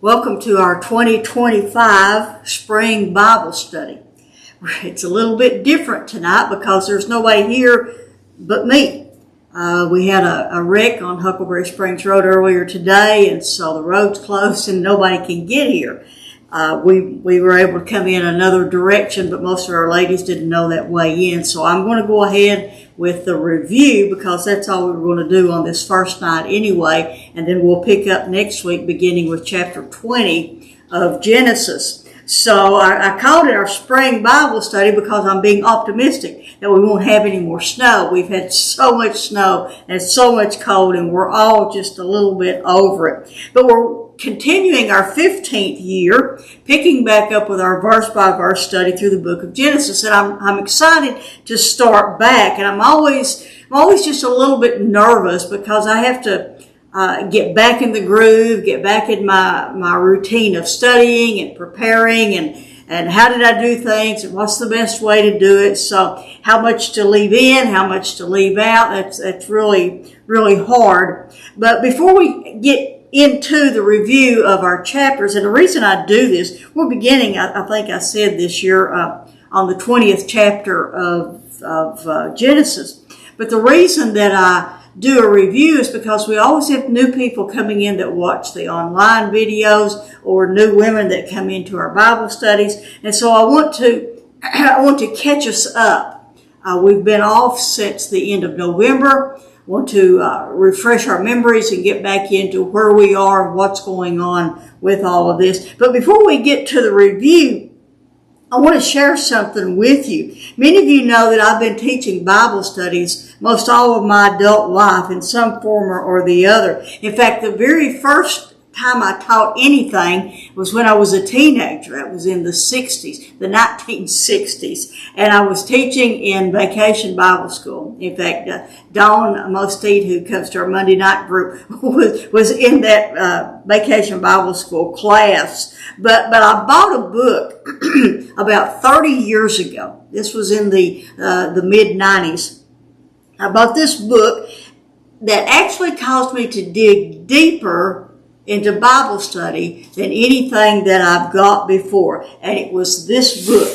Welcome to our 2025 Spring Bible Study. It's a little bit different tonight because there's nobody here but me. We had a wreck on Huckleberry Springs Road earlier today, and so the road's closed and nobody can get here. We were able to come in another direction, but most of our ladies didn't know that way in. So I'm going to go ahead with the review because that's all we were going to do on this first night anyway. And then we'll pick up next week beginning with chapter 20 of Genesis. So I called it our spring Bible study because I'm being optimistic that we won't have any more snow. We've had so much snow and so much cold, and we're all just a little bit over it. But we're continuing our 15th year, picking back up with our verse-by-verse study through the book of Genesis. And I'm excited to start back, and I'm always just a little bit nervous because I have to get back in the groove, get back in my routine of studying and preparing and how did I do things and what's the best way to do it. So how much to leave in, how much to leave out, that's really, really hard. But before we get into the review of our chapters, and the reason I do this, we're beginning, I think I said this year, on the 20th chapter of Genesis. But the reason that I do a review is because we always have new people coming in that watch the online videos or new women that come into our Bible studies. And so I want to catch us up. We've been off since the end of November. Want to refresh our memories and get back into where we are and what's going on with all of this. But before we get to the review, I want to share something with you. Many of you know that I've been teaching Bible studies most all of my adult life in some form or the other. In fact, the very first time I taught anything was when I was a teenager. That was in the 60s, the 1960s. And I was teaching in Vacation Bible School. In fact, Dawn Mostede, who comes to our Monday night group, was in that Vacation Bible School class. But I bought a book about 30 years ago. This was in the mid-90s. I bought this book that actually caused me to dig deeper into Bible study than anything that I've got before. And it was this book.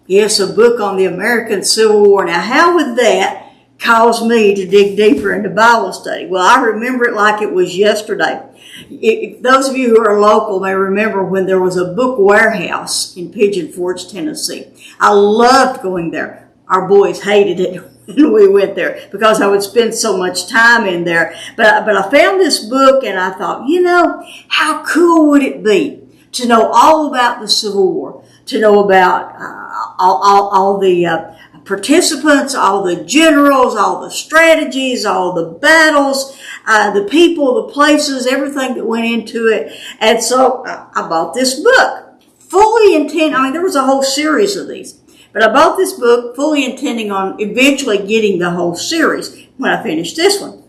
Yes, a book on the American Civil War. Now, how would that cause me to dig deeper into Bible study? Well, I remember it like it was yesterday. Those of you who are local may remember when there was a book warehouse in Pigeon Forge, Tennessee. I loved going there. Our boys hated it when we went there because I would spend so much time in there. But I found this book and I thought, how cool would it be to know all about the Civil War, to know about all the participants, all the generals, all the strategies, all the battles, the people, the places, everything that went into it. And so I bought this book, fully there was a whole series of these. But I bought this book fully intending on eventually getting the whole series when I finished this one.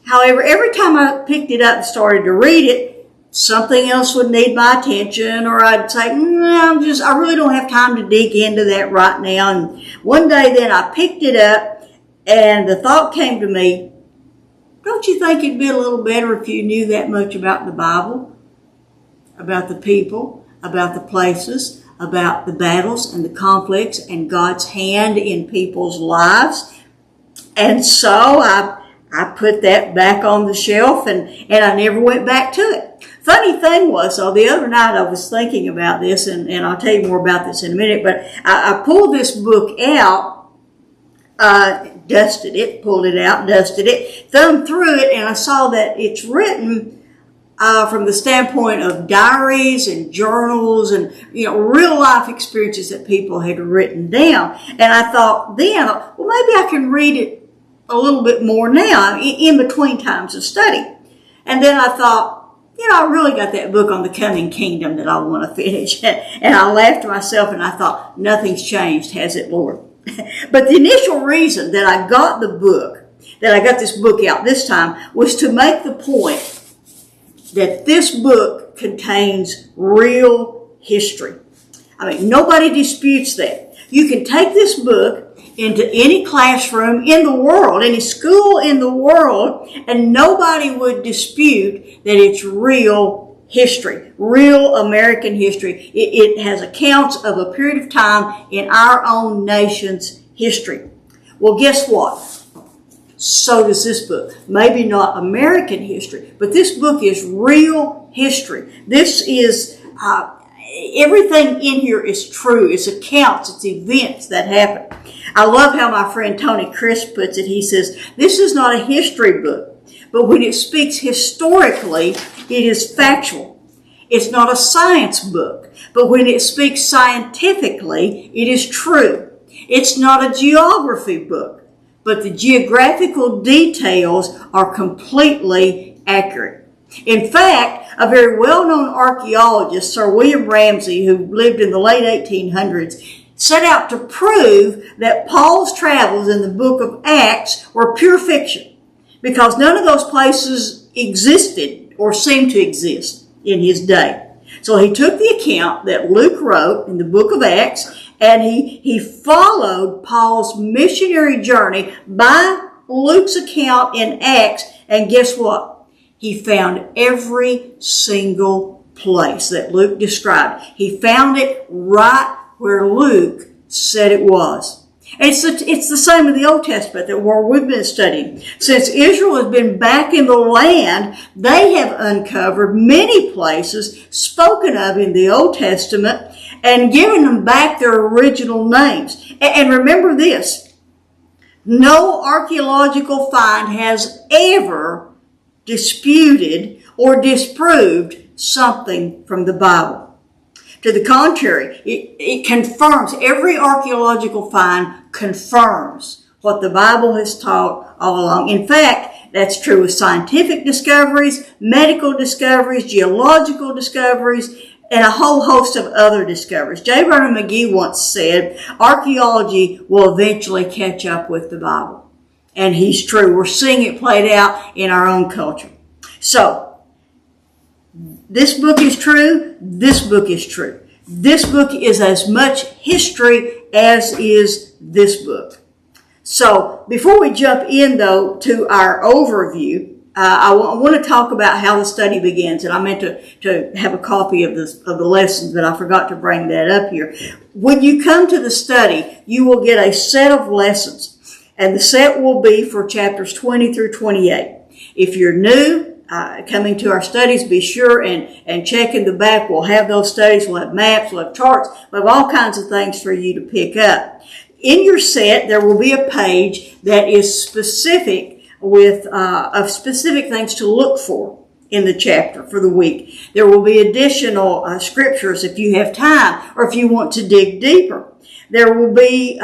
However, every time I picked it up and started to read it, something else would need my attention, or I'd say, I really don't have time to dig into that right now. And one day then I picked it up and the thought came to me, don't you think it'd be a little better if you knew that much about the Bible, about the people, about the places, about the battles and the conflicts and God's hand in people's lives? And so I put that back on the shelf and I never went back to it. Funny thing was, the other night I was thinking about this, and I'll tell you more about this in a minute, but I pulled this book out, dusted it, pulled it out, dusted it, thumbed through it, and I saw that it's written from the standpoint of diaries and journals and, real life experiences that people had written down. And I thought then, well, maybe I can read it a little bit more now in between times of study. And then I thought, I really got that book on the coming kingdom that I want to finish. And I laughed to myself and I thought, nothing's changed, has it, Lord? But the initial reason that I got this book out this time was to make the point that this book contains real history. Nobody disputes that. You can take this book into any classroom in the world, any school in the world, and nobody would dispute that it's real history, real American history. It has accounts of a period of time in our own nation's history. Well, guess what? So does this book. Maybe not American history, but this book is real history. This is, everything in here is true. It's accounts, it's events that happen. I love how my friend Tony Crisp puts it. He says, this is not a history book, but when it speaks historically, it is factual. It's not a science book, but when it speaks scientifically, it is true. It's not a geography book, but the geographical details are completely accurate. In fact, a very well-known archaeologist, Sir William Ramsay, who lived in the late 1800s, set out to prove that Paul's travels in the book of Acts were pure fiction, because none of those places existed or seemed to exist in his day. So he took the account that Luke wrote in the book of Acts, and he followed Paul's missionary journey by Luke's account in Acts, and guess what? He found every single place that Luke described. He found it right where Luke said it was. It's the same in the Old Testament that where we've been studying. Since Israel has been back in the land, they have uncovered many places spoken of in the Old Testament and given them back their original names. And remember this, no archaeological find has ever disputed or disproved something from the Bible. To the contrary, it confirms, every archaeological find confirms what the Bible has taught all along. In fact, that's true with scientific discoveries, medical discoveries, geological discoveries, and a whole host of other discoveries. J. Vernon McGee once said, archaeology will eventually catch up with the Bible. And he's true. We're seeing it played out in our own culture. So, this book is true. This book is true. This book is as much history as is this book. So, before we jump in, though, to our overview, I want to talk about how the study begins. And I meant to have a copy of the lessons, but I forgot to bring that up here. When you come to the study, you will get a set of lessons. And the set will be for chapters 20 through 28. If you're new, coming to our studies, be sure and check in the back. We'll have those studies. We'll have maps. We'll have charts. We'll have all kinds of things for you to pick up. In your set, there will be a page that is specific with of specific things to look for in the chapter for the week. There will be additional scriptures if you have time or if you want to dig deeper. There will be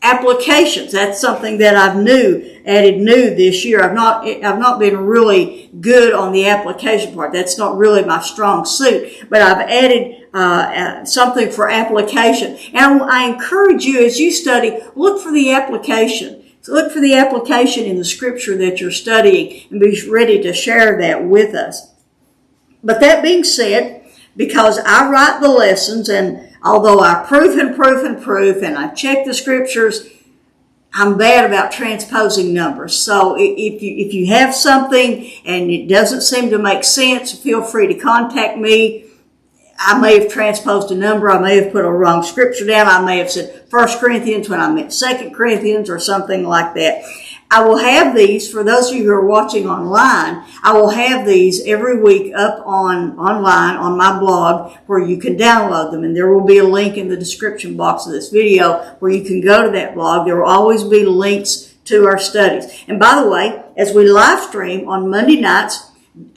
applications. That's something that I've added new this year. I've not been really good on the application part. That's not really my strong suit, but I've added something for application. And I encourage you as you study, look for the application. So look for the application in the scripture that you're studying and be ready to share that with us. But that being said, because I write the lessons, and although I proof and I check the scriptures, I'm bad about transposing numbers. So if you have something and it doesn't seem to make sense, feel free to contact me. I may have transposed a number. I may have put a wrong scripture down. I may have said 1 Corinthians when I meant 2 Corinthians or something like that. I will have these, for those of you who are watching online, I will have these every week up online on my blog where you can download them. And there will be a link in the description box of this video where you can go to that blog. There will always be links to our studies. And by the way, as we live stream on Monday nights,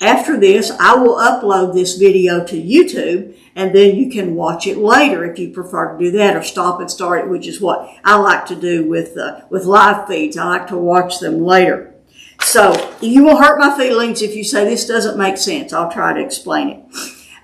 after this, I will upload this video to YouTube, and then you can watch it later if you prefer to do that, or stop and start it, which is what I like to do with live feeds. I like to watch them later. So you will hurt my feelings if you say this doesn't make sense. I'll try to explain it.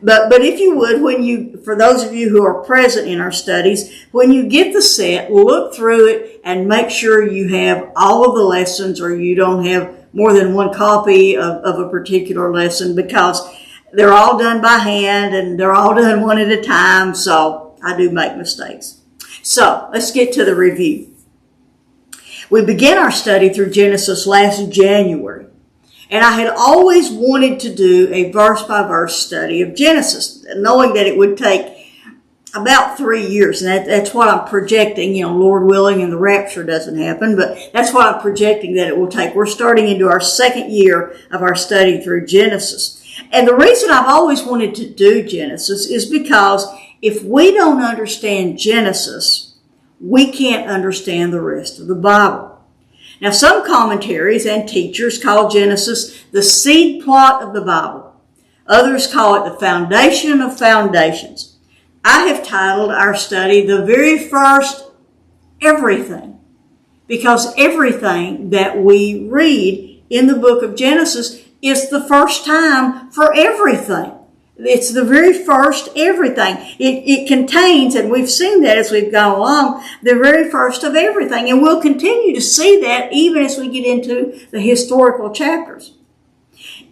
But if you would, for those of you who are present in our studies, when you get the set, look through it and make sure you have all of the lessons, or you don't have more than one copy of a particular lesson, because they're all done by hand and they're all done one at a time, so I do make mistakes. So let's get to the review. We began our study through Genesis last January, and I had always wanted to do a verse-by-verse study of Genesis, knowing that it would take about 3 years, and that's what I'm projecting, Lord willing, and the rapture doesn't happen, but that's what I'm projecting that it will take. We're starting into our second year of our study through Genesis. And the reason I've always wanted to do Genesis is because if we don't understand Genesis, we can't understand the rest of the Bible. Now, some commentaries and teachers call Genesis the seed plot of the Bible. Others call it the foundation of foundations. I have titled our study, The Very First Everything, because everything that we read in the book of Genesis is the first time for everything. It's the very first everything. It contains, and we've seen that as we've gone along, the very first of everything. And we'll continue to see that even as we get into the historical chapters.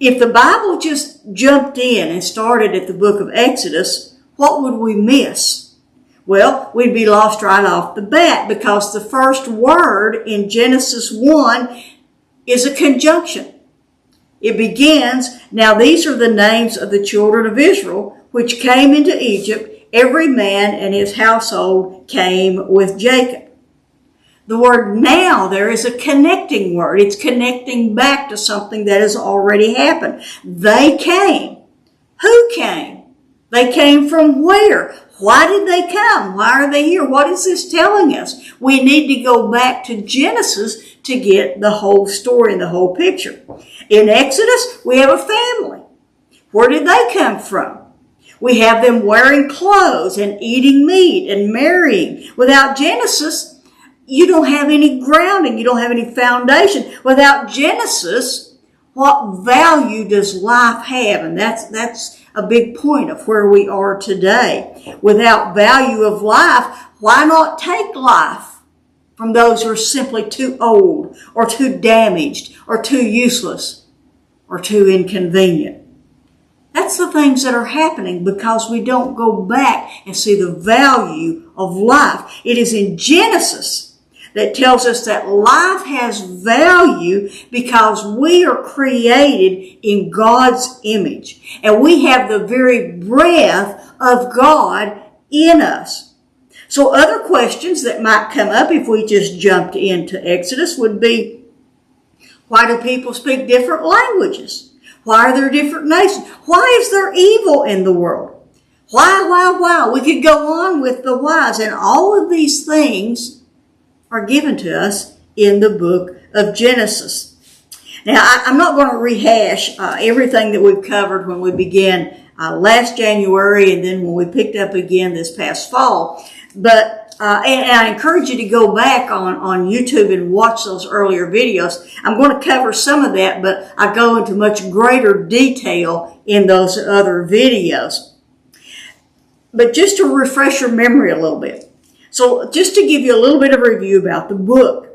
If the Bible just jumped in and started at the book of Exodus, what would we miss? Well, we'd be lost right off the bat, because the first word in Genesis 1 is a conjunction. It begins, "Now these are the names of the children of Israel, which came into Egypt. Every man and his household came with Jacob." The word "now" there is a connecting word. It's connecting back to something that has already happened. They came. Who came? They came from where? Why did they come? Why are they here? What is this telling us? We need to go back to Genesis to get the whole story and the whole picture. In Exodus, we have a family. Where did they come from? We have them wearing clothes and eating meat and marrying. Without Genesis, you don't have any grounding. You don't have any foundation. Without Genesis, what value does life have? And that's a big point of where we are today. Without value of life, why not take life from those who are simply too old or too damaged or too useless or too inconvenient? That's the things that are happening because we don't go back and see the value of life. It is in Genesis that tells us that life has value because we are created in God's image. And we have the very breath of God in us. So other questions that might come up if we just jumped into Exodus would be, why do people speak different languages? Why are there different nations? Why is there evil in the world? Why? We could go on with the whys. And all of these things are given to us in the book of Genesis. Now, I'm not going to rehash everything that we've covered when we began last January and then when we picked up again this past fall. But and I encourage you to go back on YouTube and watch those earlier videos. I'm going to cover some of that, but I go into much greater detail in those other videos. But just to refresh your memory a little bit. So just to give you a little bit of a review about the book.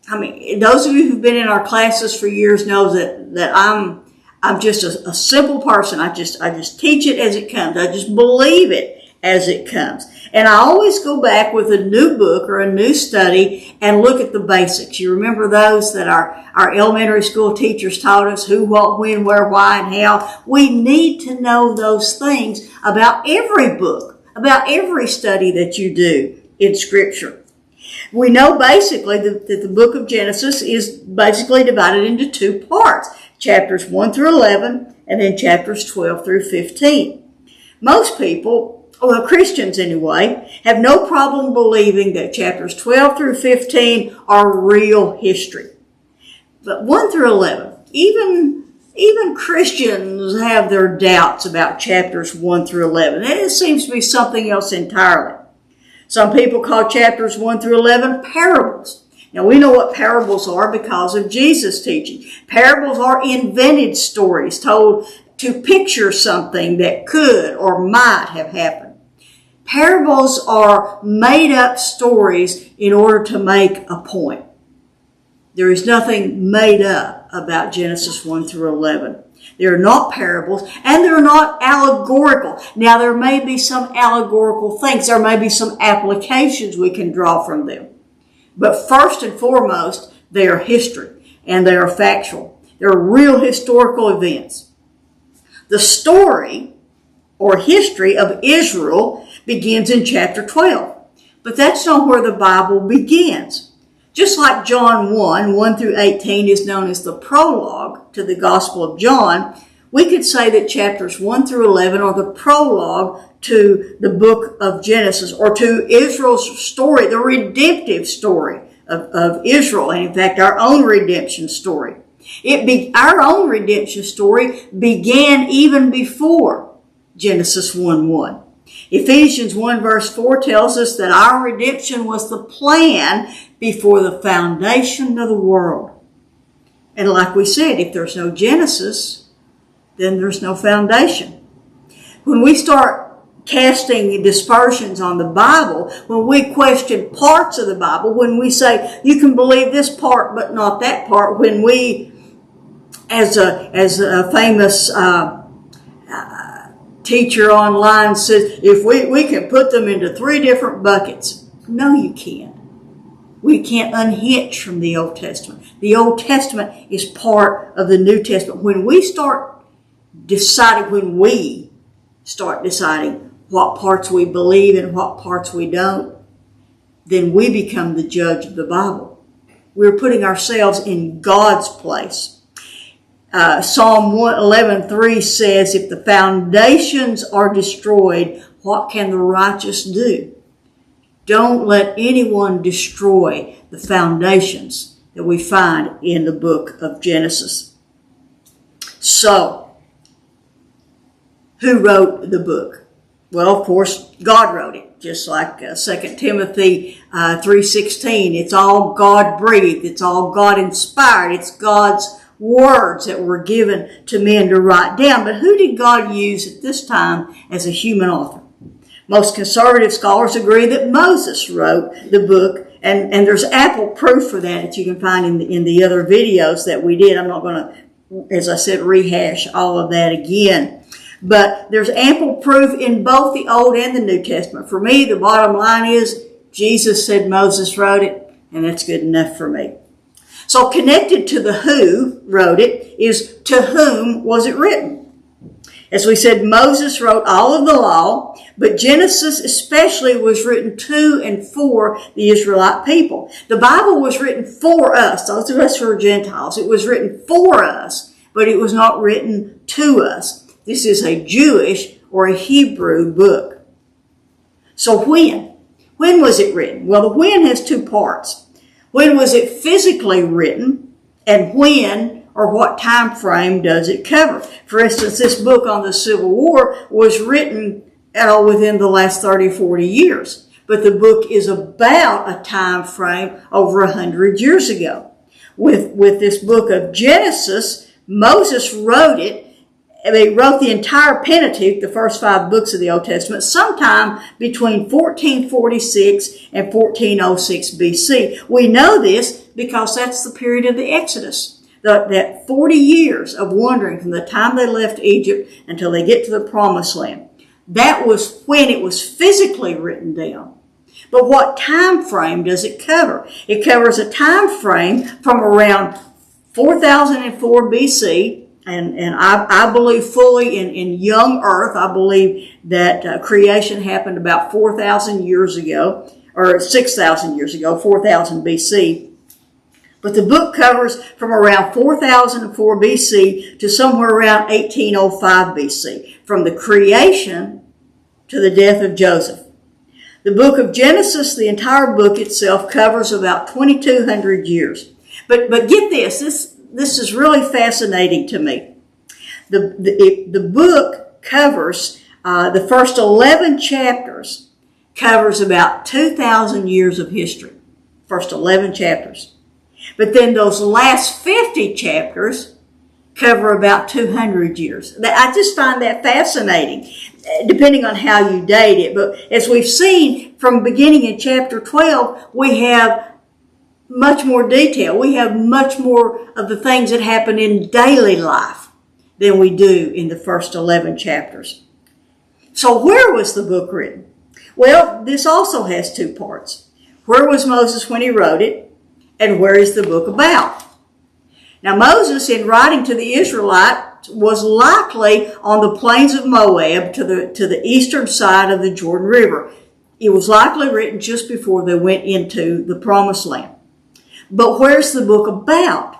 I mean, those of you who've been in our classes for years know that I'm just a simple person. I just teach it as it comes. I just believe it as it comes. And I always go back with a new book or a new study and look at the basics. You remember those that our elementary school teachers taught us: who, what, when, where, why, and how. We need to know those things about every book, about every study that you do in Scripture. We know basically that the book of Genesis is basically divided into two parts, chapters 1 through 11, and then chapters 12 through 15. Most people, well, Christians anyway, have no problem believing that chapters 12 through 15 are real history. But 1 through 11, even Christians have their doubts about chapters 1 through 11. It seems to be something else entirely. Some people call chapters 1 through 11 parables. Now, we know what parables are because of Jesus' teaching. Parables are invented stories told to picture something that could or might have happened. Parables are made-up stories in order to make a point. There is nothing made up about Genesis 1 through 11. They're not parables, and they're not allegorical. Now, there may be some allegorical things. There may be some applications we can draw from them. But first and foremost, they are history, and they are factual. They're real historical events. The story or history of Israel begins in chapter 12. But that's not where the Bible begins. Just like John 1 through 18 is known as the prologue to the Gospel of John, we could say that chapters 1 through 11 are the prologue to the book of Genesis, or to Israel's story, the redemptive story of Israel, and in fact our own redemption story. Our own redemption story began even before Genesis 1:1. Ephesians 1 verse 4 tells us that our redemption was the plan before the foundation of the world. And like we said, if there's no Genesis, then there's no foundation. When we start casting dispersions on the Bible, when we question parts of the Bible, when we say you can believe this part but not that part, when we, as a famous teacher online says, if we can put them into 3 different buckets. No, you can't. We can't unhitch from the Old Testament. The Old Testament is part of the New Testament. When we start deciding what parts we believe and what parts we don't, then we become the judge of the Bible. We're putting ourselves in God's place. Psalm 111:3 says, if the foundations are destroyed, what can the righteous do? Don't let anyone destroy the foundations that we find in the book of Genesis. So, who wrote the book? Well, of course, God wrote it, just like 2 Timothy 3:16. It's all God-breathed. It's all God-inspired. It's God's words that were given to men to write down. But who did God use at this time as a human author? Most conservative scholars agree that Moses wrote the book, and there's ample proof for that you can find in the other videos that we did. I'm not going to, as I said, rehash all of that again. But there's ample proof in both the Old and the New Testament. For me, the bottom line is Jesus said Moses wrote it, and that's good enough for me. So connected to the who wrote it is to whom was it written. As we said, Moses wrote all of the law, but Genesis especially was written to and for the Israelite people. The Bible was written for us, those of us who are Gentiles. It was written for us, but it was not written to us. This is a Jewish or a Hebrew book. So when? When was it written? Well, the when has 2 parts. When was it physically written, and when or what time frame does it cover? For instance, this book on the Civil War was written within the last 30, 40 years. But the book is about a time frame over 100 years ago. With this book of Genesis, Moses wrote it. They wrote the entire Pentateuch, the first 5 books of the Old Testament, sometime between 1446 and 1406 BC. We know this because that's the period of the Exodus. That 40 years of wandering from the time they left Egypt until they get to the Promised Land. That was when it was physically written down. But what time frame does it cover? It covers a time frame from around 4004 BC. And I believe fully in young earth. I believe that creation happened about 4,000 years ago, or 6,000 years ago, 4,000 BC. But the book covers from around 4004 BC to somewhere around 1805 BC, from the creation to the death of Joseph. The book of Genesis, the entire book itself, covers about 2,200 years. But get this. This is really fascinating to me. The book covers, the first 11 chapters covers about 2,000 years of history. First 11 chapters. But then those last 50 chapters cover about 200 years. I just find that fascinating, depending on how you date it. But as we've seen from beginning in chapter 12, we have much more detail. We have much more of the things that happen in daily life. than we do in the first 11 chapters. So where was the book written? Well, this also has two parts. Where was Moses when he wrote it? And where is the book about? Now, Moses, in writing to the Israelites, was likely on the plains of Moab to the eastern side of the Jordan River. It was likely written just before they went into the Promised Land. But where's the book about?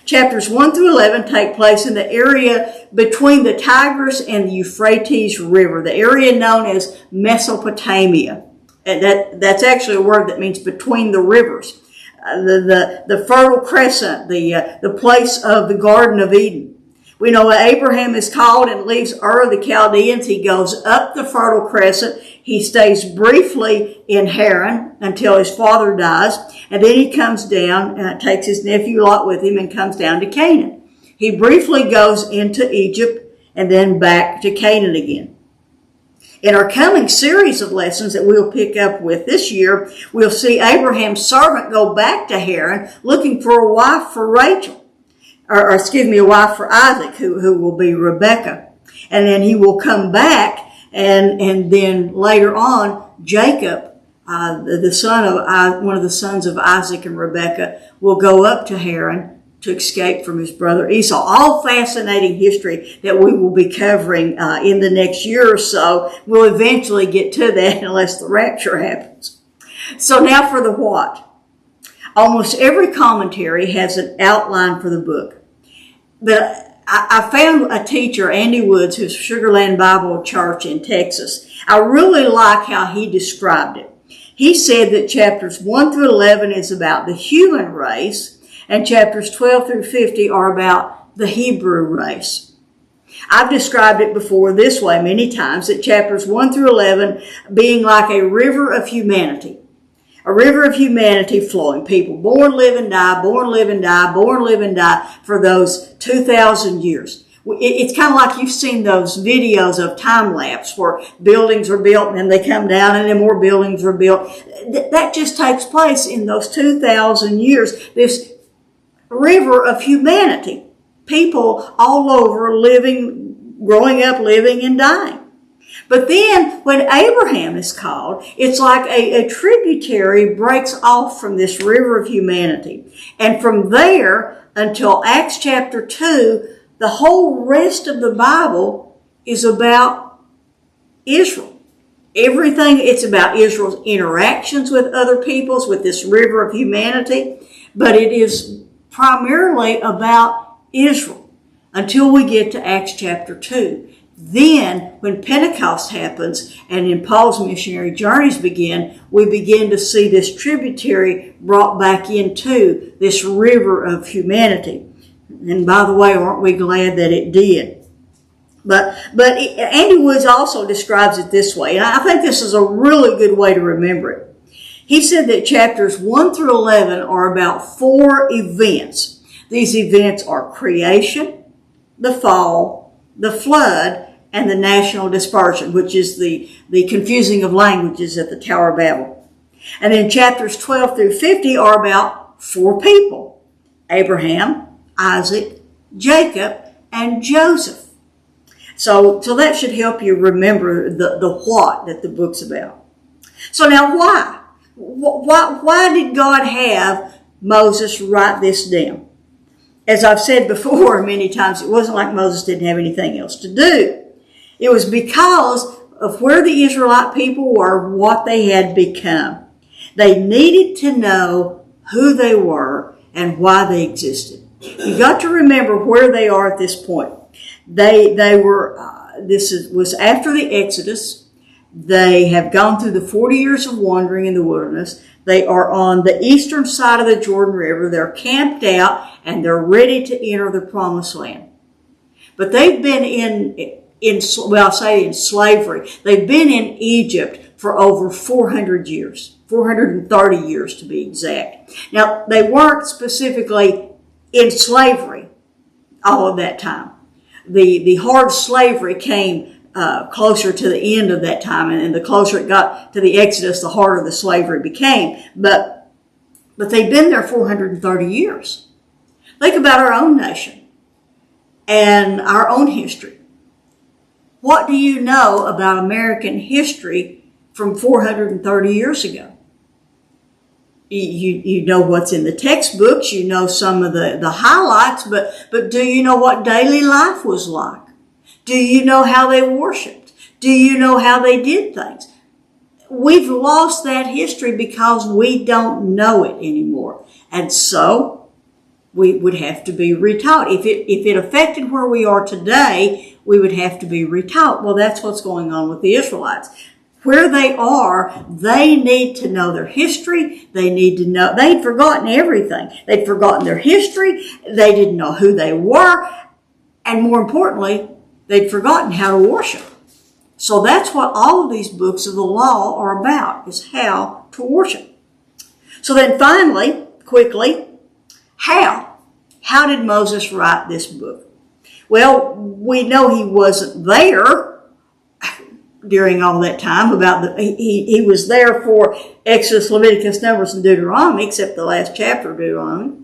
Chapters 1 through 11 take place in the area between the Tigris and the Euphrates River, the area known as Mesopotamia. And that's actually a word that means between the rivers. The Fertile Crescent, the place of the Garden of Eden. We know Abraham is called and leaves Ur of the Chaldeans. He goes up the Fertile Crescent. He stays briefly in Haran until his father dies. And then he comes down, takes his nephew Lot with him, and comes down to Canaan. He briefly goes into Egypt and then back to Canaan again. In our coming series of lessons that we'll pick up with this year, we'll see Abraham's servant go back to Haran looking for a wife for Rachel. A wife for Isaac, who will be Rebekah. And then he will come back, and then later on, Jacob, the son of one of the sons of Isaac and Rebekah, will go up to Haran to escape from his brother Esau. All fascinating history that we will be covering in the next year or so. We'll eventually get to that unless the rapture happens. So now for the what. Almost every commentary has an outline for the book. But I found a teacher, Andy Woods, who's Sugarland Bible Church in Texas. I really like how he described it. He said that chapters 1 through 11 is about the human race, and chapters 12 through 50 are about the Hebrew race. I've described it before this way many times, that chapters 1 through 11 being like a river of humanity. A river of humanity flowing. People born, live, and die, born, live, and die, born, live, and die for those 2,000 years. It's kind of like you've seen those videos of time-lapse where buildings are built and then they come down and then more buildings are built. That just takes place in those 2,000 years. This river of humanity. People all over living, growing up, living, and dying. But then when Abraham is called, it's like a tributary breaks off from this river of humanity. And from there until Acts chapter 2, the whole rest of the Bible is about Israel. Everything, it's about Israel's interactions with other peoples, with this river of humanity. But it is primarily about Israel until we get to Acts chapter 2. Then, when Pentecost happens and in Paul's missionary journeys begin, we begin to see this tributary brought back into this river of humanity. And by the way, aren't we glad that it did? But Andy Woods also describes it this way, and I think this is a really good way to remember it. He said that chapters 1 through 11 are about 4 events. These events are creation, the fall, the flood, and the national dispersion, which is the confusing of languages at the Tower of Babel. And then chapters 12 through 50 are about 4 people: Abraham, Isaac, Jacob, and Joseph. So that should help you remember the what that the book's about. So now why? Why did God have Moses write this down? As I've said before many times, it wasn't like Moses didn't have anything else to do. It was because of where the Israelite people were, what they had become. They needed to know who they were and why they existed. You got to remember where they are at this point. Was after the Exodus. They have gone through the 40 years of wandering in the wilderness. They are on the eastern side of the Jordan River. They're camped out and they're ready to enter the Promised Land. But they've been in slavery. They've been in Egypt for over 400 years, 430 years to be exact. Now, they weren't specifically in slavery all of that time. The hard slavery came closer to the end of that time, and the closer it got to the Exodus, the harder the slavery became. But they've been there 430 years. Think about our own nation. and our own history. What do you know about American history from 430 years ago? You know what's in the textbooks, you know some of the highlights, but do you know what daily life was like? Do you know how they worshiped? Do you know how they did things? We've lost that history because we don't know it anymore. And so we would have to be retaught. If it affected where we are today, we would have to be retaught. Well, that's what's going on with the Israelites. Where they are, they need to know their history. They need to know, they'd forgotten everything. They'd forgotten their history. They didn't know who they were. And more importantly, they'd forgotten how to worship. So that's what all of these books of the law are about, is how to worship. So then finally, quickly, how? How did Moses write this book? Well, we know he wasn't there during all that time. He was there for Exodus, Leviticus, Numbers, and Deuteronomy, except the last chapter of Deuteronomy.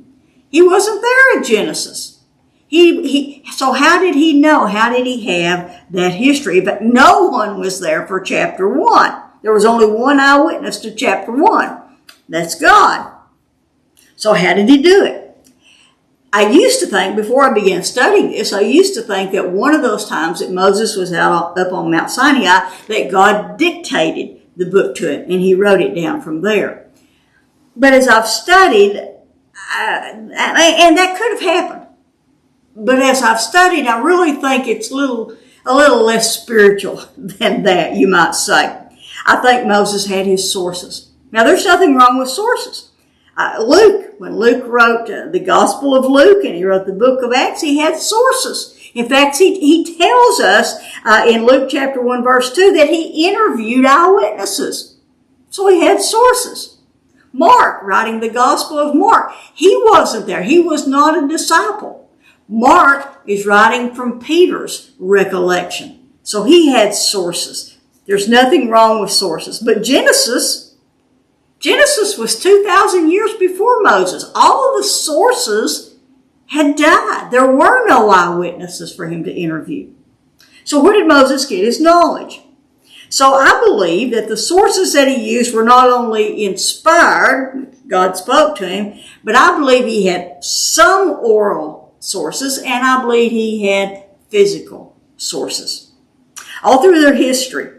He wasn't there in Genesis. So how did he know? How did he have that history? But no one was there for chapter 1. There was only one eyewitness to chapter 1. That's God. So how did he do it? I used to think, before I began studying this, I used to think that one of those times that Moses was up on Mount Sinai, that God dictated the book to him, and he wrote it down from there. But as I've studied, and that could have happened, but as I've studied, I really think it's a little less spiritual than that, you might say. I think Moses had his sources. Now, there's nothing wrong with sources. When Luke wrote the Gospel of Luke and he wrote the book of Acts, he had sources. In fact, he tells us in Luke chapter 1 verse 2 that he interviewed eyewitnesses. So he had sources. Mark, writing the Gospel of Mark, he wasn't there. He was not a disciple. Mark is writing from Peter's recollection. So he had sources. There's nothing wrong with sources. But Genesis was 2,000 years before Moses. All of the sources had died. There were no eyewitnesses for him to interview. So where did Moses get his knowledge? So I believe that the sources that he used were not only inspired, God spoke to him, but I believe he had some oral sources, and I believe he had physical sources. All through their history,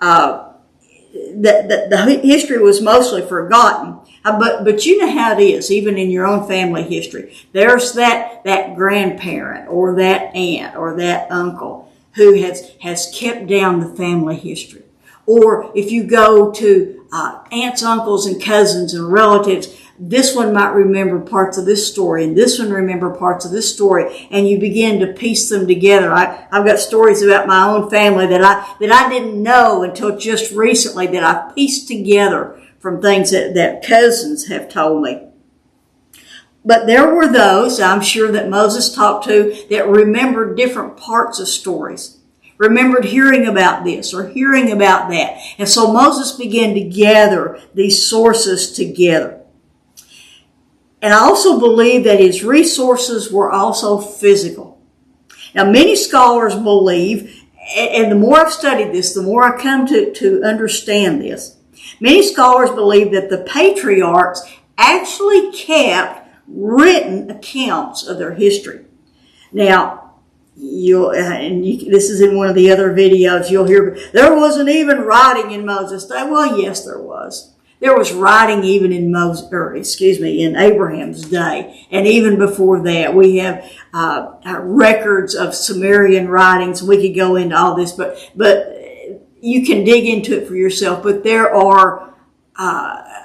the history was mostly forgotten. But you know how it is, even in your own family history. There's that grandparent or that aunt or that uncle who has kept down the family history. Or if you go to aunts, uncles, and cousins and relatives, this one might remember parts of this story, and this one remember parts of this story, and you begin to piece them together. I've got stories about my own family that I didn't know until just recently, that I pieced together from things that cousins have told me. But there were those, I'm sure, that Moses talked to that remembered different parts of stories, remembered hearing about this or hearing about that. And so Moses began to gather these sources together. And I also believe that his resources were also physical. Now, many scholars believe, and the more I've studied this, the more I come to understand this. Many scholars believe that the patriarchs actually kept written accounts of their history. Now, this is in one of the other videos, you'll hear, there wasn't even writing in Moses' day. Well, yes, there was. There was writing even in in Abraham's day. And even before that, we have records of Sumerian writings. We could go into all this, but you can dig into it for yourself. But there are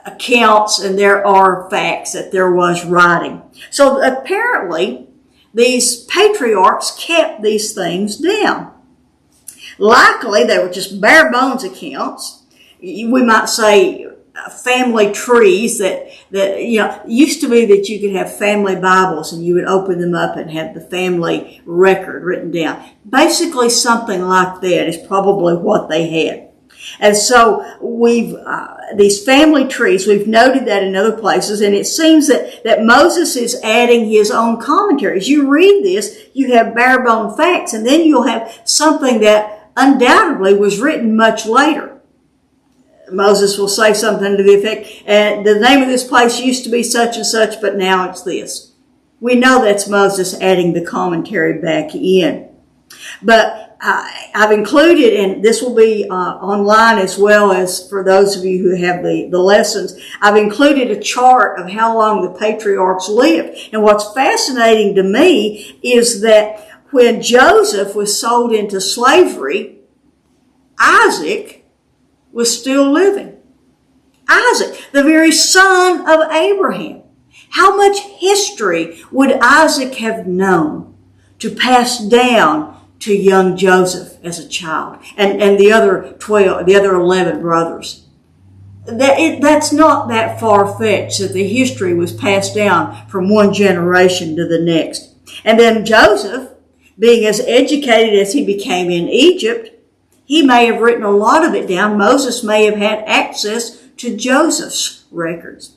accounts and there are facts that there was writing. So apparently, these patriarchs kept these things down. Likely, they were just bare bones accounts. We might say family trees that used to be that you could have family Bibles and you would open them up and have the family record written down. Basically, something like that is probably what they had. And so these family trees, we've noted that in other places, and it seems that Moses is adding his own commentaries. You read this, you have bare bone facts, and then you'll have something that undoubtedly was written much later. Moses will say something to the effect, the name of this place used to be such and such, but now it's this. We know that's Moses adding the commentary back in. But I've included, and this will be online as well as for those of you who have the lessons, I've included a chart of how long the patriarchs lived. And what's fascinating to me is that when Joseph was sold into slavery, Isaac was still living. Isaac, the very son of Abraham. How much history would Isaac have known to pass down to young Joseph as a child and the other 11 brothers? That's not that far-fetched that the history was passed down from one generation to the next. And then Joseph, being as educated as he became in Egypt, he may have written a lot of it down. Moses may have had access to Joseph's records.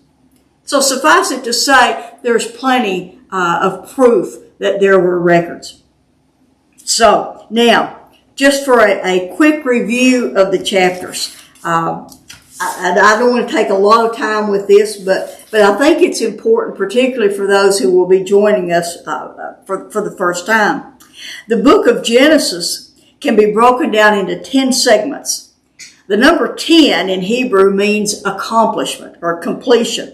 So suffice it to say, there's plenty of proof that there were records. So now, just for a quick review of the chapters. I don't want to take a lot of time with this, but I think it's important, particularly for those who will be joining us for the first time. The book of Genesis can be broken down into 10 segments. The number 10 in Hebrew means accomplishment or completion.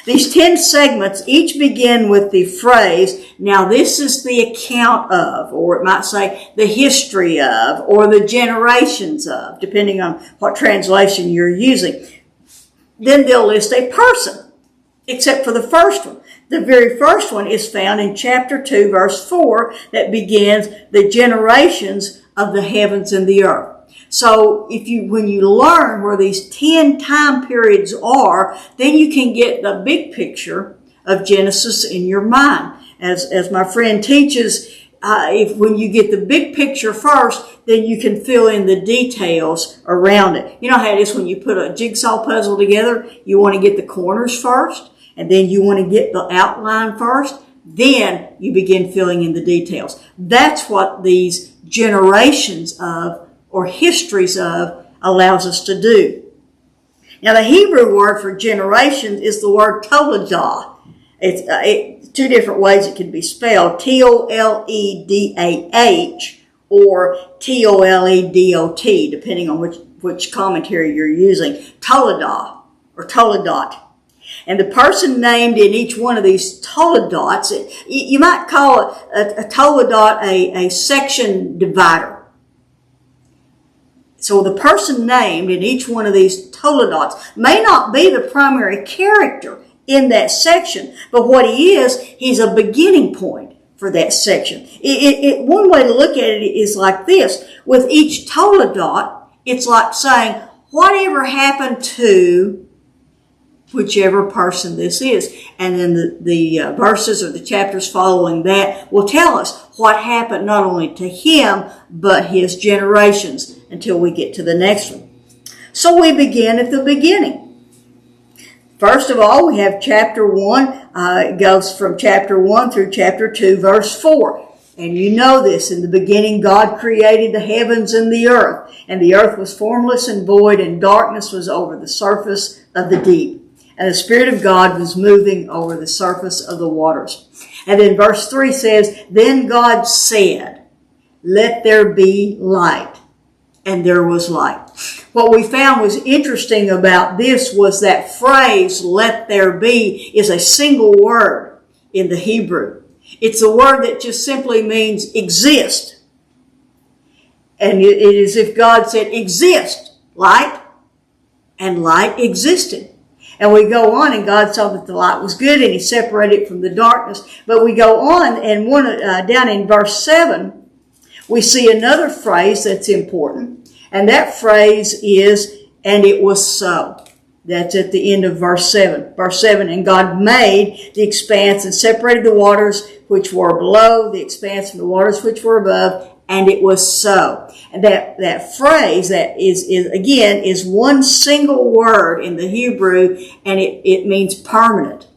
These 10 segments each begin with the phrase, now this is the account of, or it might say the history of, or the generations of, depending on what translation you're using. Then they'll list a person, except for the first one. The very first one is found in chapter 2, verse 4, that begins the generations of the heavens and the earth. So when you learn where these 10 time periods are, then you can get the big picture of Genesis in your mind. As my friend teaches, when you get the big picture first, then you can fill in the details around it. You know how it is when you put a jigsaw puzzle together, you want to get the corners first, and then you want to get the outline first, then you begin filling in the details. That's what these generations of or histories of allows us to do. Now the Hebrew word for generations is the word toledah. It's two different ways it can be spelled, T-O-L-E-D-A-H or T-O-L-E-D-O-T, depending on which commentary you're using. Toledah or Toledot. And the person named in each one of these Toledots, you might call a Toledot a section divider. So the person named in each one of these Toledots may not be the primary character in that section, but what he is, he's a beginning point for that section. One way to look at it is like this. With each Toledot, it's like saying, whatever happened to whichever person this is. And then the verses or the chapters following that will tell us what happened not only to him, but his generations until we get to the next one. So we begin at the beginning. First of all, we have chapter 1. It goes from chapter 1 through chapter 2, verse 4. And you know this, in the beginning God created the heavens and the earth was formless and void, and darkness was over the surface of the deep. And the Spirit of God was moving over the surface of the waters. And then verse 3 says, then God said, let there be light. And there was light. What we found was interesting about this was that phrase, let there be, is a single word in the Hebrew. It's a word that just simply means exist. And it is if God said, exist, light, and light existed. And we go on, and God saw that the light was good, and he separated it from the darkness. But we go on, and down in verse 7, we see another phrase that's important. And that phrase is, and it was so. That's at the end of verse 7. Verse 7, and God made the expanse and separated the waters which were below, the expanse from the waters which were above, and it was so. And that phrase that is one single word in the Hebrew, and it means permanent.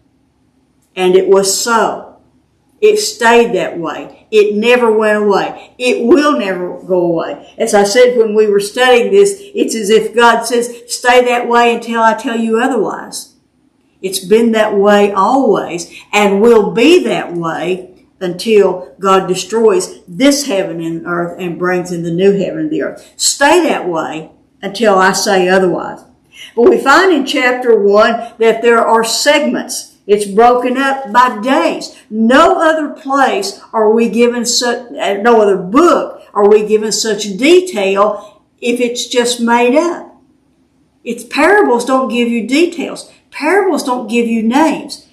And it was so. It stayed that way. It never went away. It will never go away. As I said when we were studying this, it's as if God says, stay that way until I tell you otherwise. It's been that way always, and will be that way until God destroys this heaven and earth and brings in the new heaven and the earth. Stay that way until I say otherwise. But we find in chapter 1 that there are segments. It's broken up by days. No other place are we given such, no other book are we given such detail if it's just made up. It's parables don't give you details. Parables don't give you names.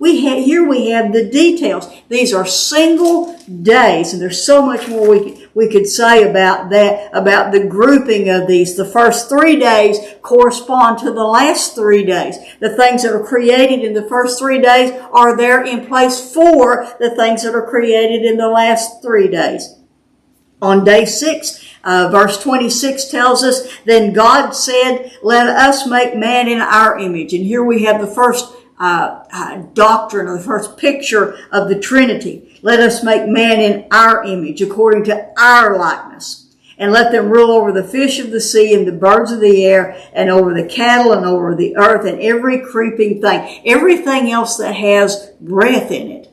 Here we have the details. These are single days, and there's so much more we could say about that, about the grouping of these. The first 3 days correspond to the last 3 days. The things that are created in the first 3 days are there in place for the things that are created in the last 3 days. On day 6, verse 26 tells us, then God said, let us make man in our image. And here we have the first doctrine, or the first picture of the Trinity. Let us make man in our image, according to our likeness, and let them rule over the fish of the sea and the birds of the air, and over the cattle and over the earth and every creeping thing, everything else that has breath in it.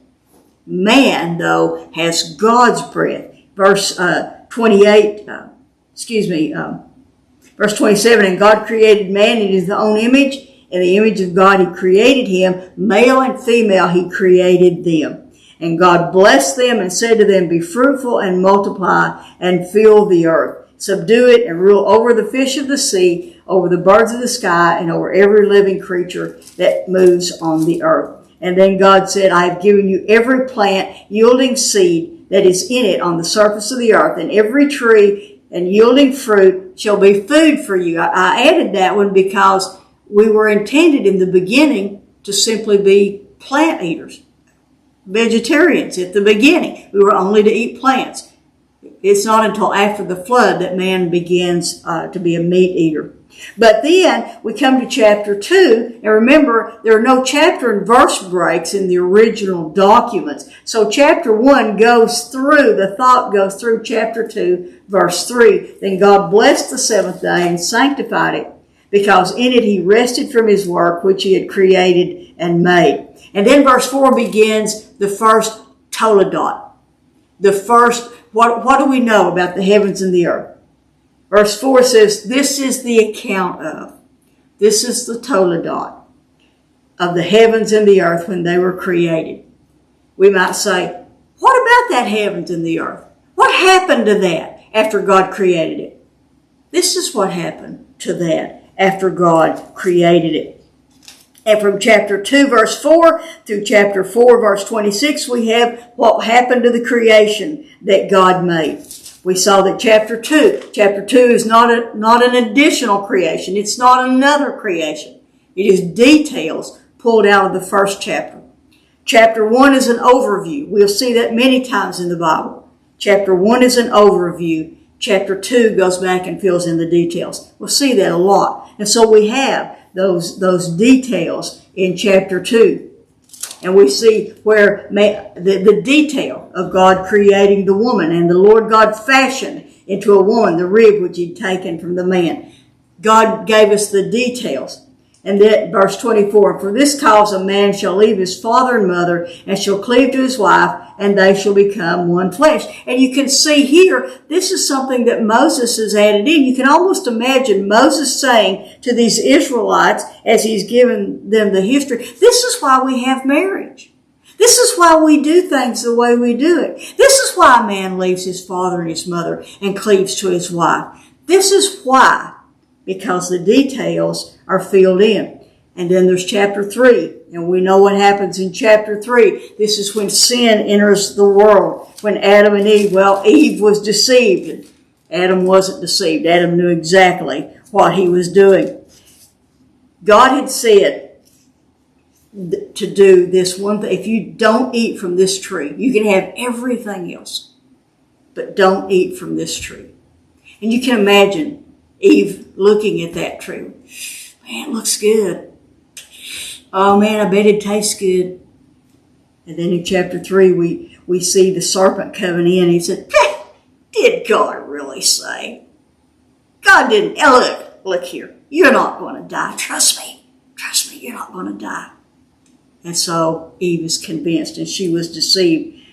Man, though, has God's breath. Verse 27, and God created man in his own image. In the image of God he created him, male and female he created them. And God blessed them and said to them, be fruitful and multiply and fill the earth. Subdue it and rule over the fish of the sea, over the birds of the sky, and over every living creature that moves on the earth. And then God said, I have given you every plant yielding seed that is in it on the surface of the earth, and every tree and yielding fruit shall be food for you. I added that one because we were intended in the beginning to simply be plant eaters, vegetarians at the beginning. We were only to eat plants. It's not until after the flood that man begins to be a meat eater. But then we come to chapter 2, and remember, there are no chapter and verse breaks in the original documents. So chapter 1 the thought goes through chapter 2, verse 3. Then God blessed the seventh day and sanctified it, because in it he rested from his work which he had created and made. And then verse 4 begins the first Toledot. The first, what do we know about the heavens and the earth? Verse 4 says, this is the account of. This is the Toledot of the heavens and the earth when they were created. We might say, what about that heavens and the earth? What happened to that after God created it? This is what happened to that after God created it. And from chapter 2, verse 4 through chapter 4, verse 26, we have what happened to the creation that God made. We saw that chapter 2 is not an additional creation. It's not another creation. It is details pulled out of the first chapter. Chapter 1 is an overview. We'll see that many times in the Bible. Chapter 1 is an overview. Chapter 2 goes back and fills in the details. We'll see that a lot. And so we have those details in chapter 2. And we see where the detail of God creating the woman, and the Lord God fashioned into a woman the rib which he'd taken from the man. God gave us the details. And then verse 24, for this cause a man shall leave his father and mother and shall cleave to his wife, and they shall become one flesh. And you can see here, this is something that Moses has added in. You can almost imagine Moses saying to these Israelites as he's given them the history, this is why we have marriage. This is why we do things the way we do it. This is why a man leaves his father and his mother and cleaves to his wife. This is why, because the details are filled in. And then there's chapter 3. And we know what happens in chapter 3. This is when sin enters the world. When Adam and Eve, Eve was deceived. Adam wasn't deceived. Adam knew exactly what he was doing. God had said to do this one thing. If you don't eat from this tree, you can have everything else. but don't eat from this tree. And you can imagine Eve looking at that tree. Man, it looks good. Oh man, I bet it tastes good. And then in chapter 3, we see the serpent coming in. He said, did God really say? God didn't. Look here. You're not going to die. Trust me, you're not going to die. And so Eve is convinced, and she was deceived.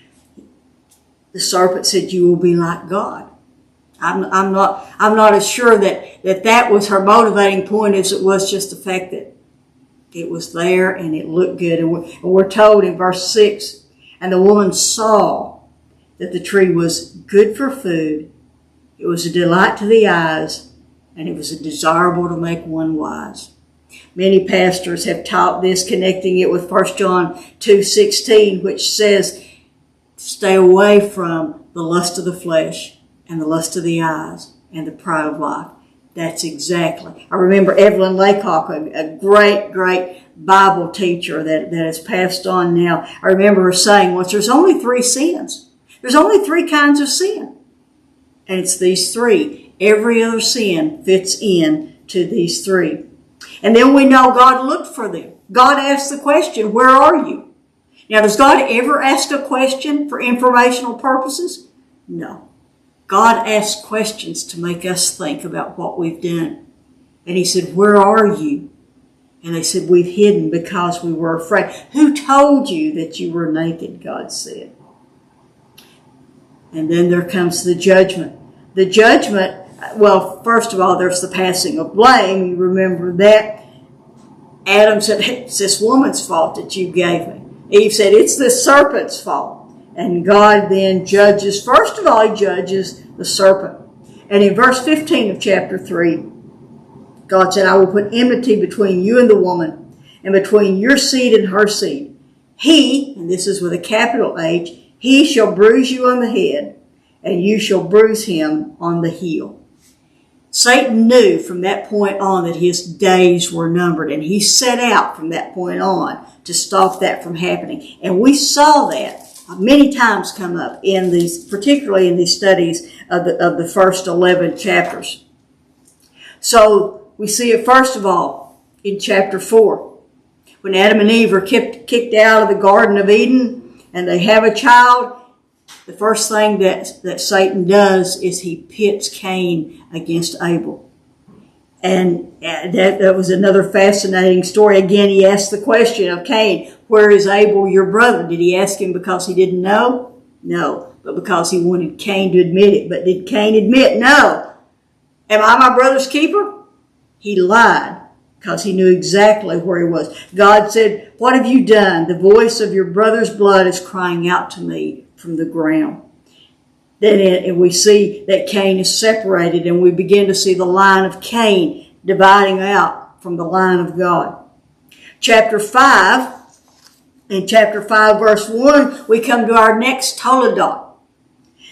The serpent said, you will be like God. I'm not as sure that was her motivating point as it was just the fact that it was there and it looked good. And we're told in verse 6, and the woman saw that the tree was good for food. It was a delight to the eyes, and it was desirable to make one wise. Many pastors have taught this, connecting it with 1 John 2:16, which says, stay away from the lust of the flesh and the lust of the eyes and the pride of life. That's exactly. I remember Evelyn Laycock, a great Bible teacher that has passed on now. I remember her saying once, there's only 3 sins. There's only 3 kinds of sin. And it's these 3. Every other sin fits in to these 3. And then we know God looked for them. God asked the question, where are you? Now, does God ever ask a question for informational purposes? No. God asks questions to make us think about what we've done. And he said, where are you? And they said, we've hidden because we were afraid. Who told you that you were naked? God said. And then there comes the judgment. The judgment, well, first of all, there's the passing of blame. You remember that. Adam said, it's this woman's fault that you gave me. Eve said, it's the serpent's fault. And God then judges, first of all, he judges the serpent. And in verse 15 of chapter 3, God said, I will put enmity between you and the woman, and between your seed and her seed. He, and this is with a capital H, he shall bruise you on the head, and you shall bruise him on the heel. Satan knew from that point on that his days were numbered, and he set out from that point on to stop that from happening. And we saw that many times come up in these, particularly in these studies of the first 11 chapters. So we see it first of all in chapter 4. When Adam and Eve are kicked out of the Garden of Eden and they have a child, the first thing that Satan does is he pits Cain against Abel. And that was another fascinating story. Again, he asked the question of Cain, where is Abel, your brother? Did he ask him because he didn't know? No, but because he wanted Cain to admit it. But did Cain admit, no? Am I my brother's keeper? He lied because he knew exactly where he was. God said, what have you done? The voice of your brother's blood is crying out to me from the ground. Then we see that Cain is separated, and we begin to see the line of Cain dividing out from the line of God. Chapter 5, in chapter 5, verse 1, we come to our next Toledot.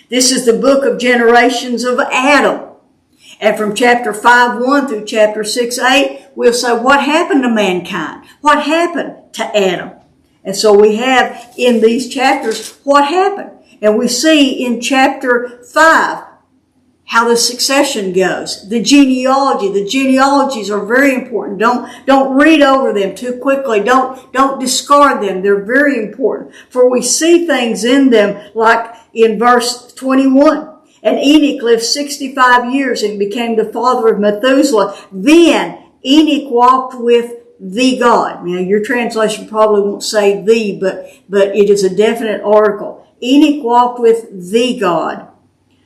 This is the book of generations of Adam. And from chapter 5:1 through chapter 6:8, we'll say, what happened to mankind? What happened to Adam? And so we have in these chapters what happened. And we see in chapter 5 how the succession goes. The genealogy. The genealogies are very important. Don't read over them too quickly. Don't discard them. They're very important. For we see things in them like in verse 21. And Enoch lived 65 years and became the father of Methuselah. Then Enoch walked with the God. Now, your translation probably won't say the, but it is a definite article. Enoch walked with the God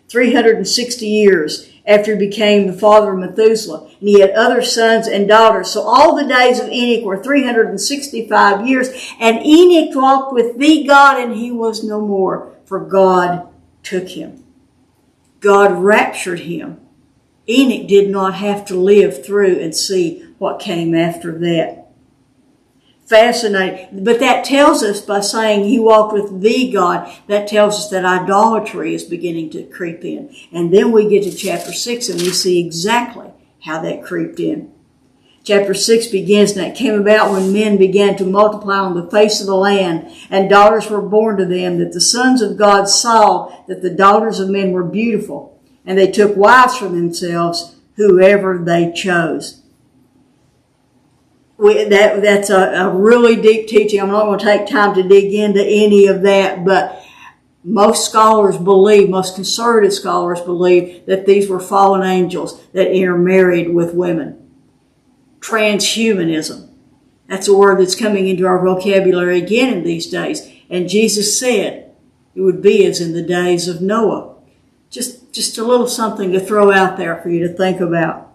360 years after he became the father of Methuselah. And he had other sons and daughters. So all the days of Enoch were 365 years. And Enoch walked with the God, and he was no more, for God took him. God raptured him. Enoch did not have to live through and see what came after that. Fascinating. But that tells us, by saying he walked with the God, that tells us that idolatry is beginning to creep in. And then we get to chapter 6 and we see exactly how that creeped in. Chapter 6 begins, and it came about when men began to multiply on the face of the land, and daughters were born to them, that the sons of God saw that the daughters of men were beautiful, and they took wives for themselves, whoever they chose. That's a really deep teaching. I'm not going to take time to dig into any of that, but most scholars believe, most conservative scholars believe, that these were fallen angels that intermarried with women. Transhumanism. That's a word that's coming into our vocabulary again in these days. And Jesus said it would be as in the days of Noah. Just a little something to throw out there for you to think about.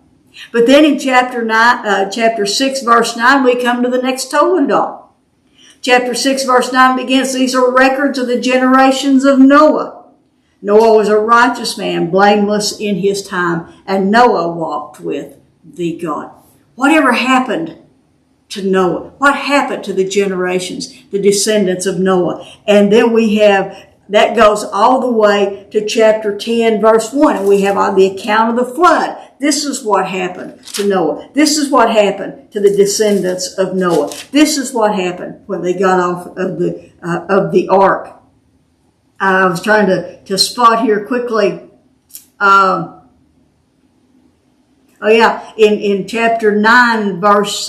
But then in chapter 6, verse 9, we come to the next Toledot. Chapter 6, verse 9 begins, these are records of the generations of Noah. Noah was a righteous man, blameless in his time, and Noah walked with the God. Whatever happened to Noah? What happened to the generations, the descendants of Noah? And then we have, that goes all the way to chapter 10, verse 1. And we have the account of the flood. This is what happened to Noah. This is what happened to the descendants of Noah. This is what happened when they got off of the ark. I was trying to spot here quickly. In chapter 9, verse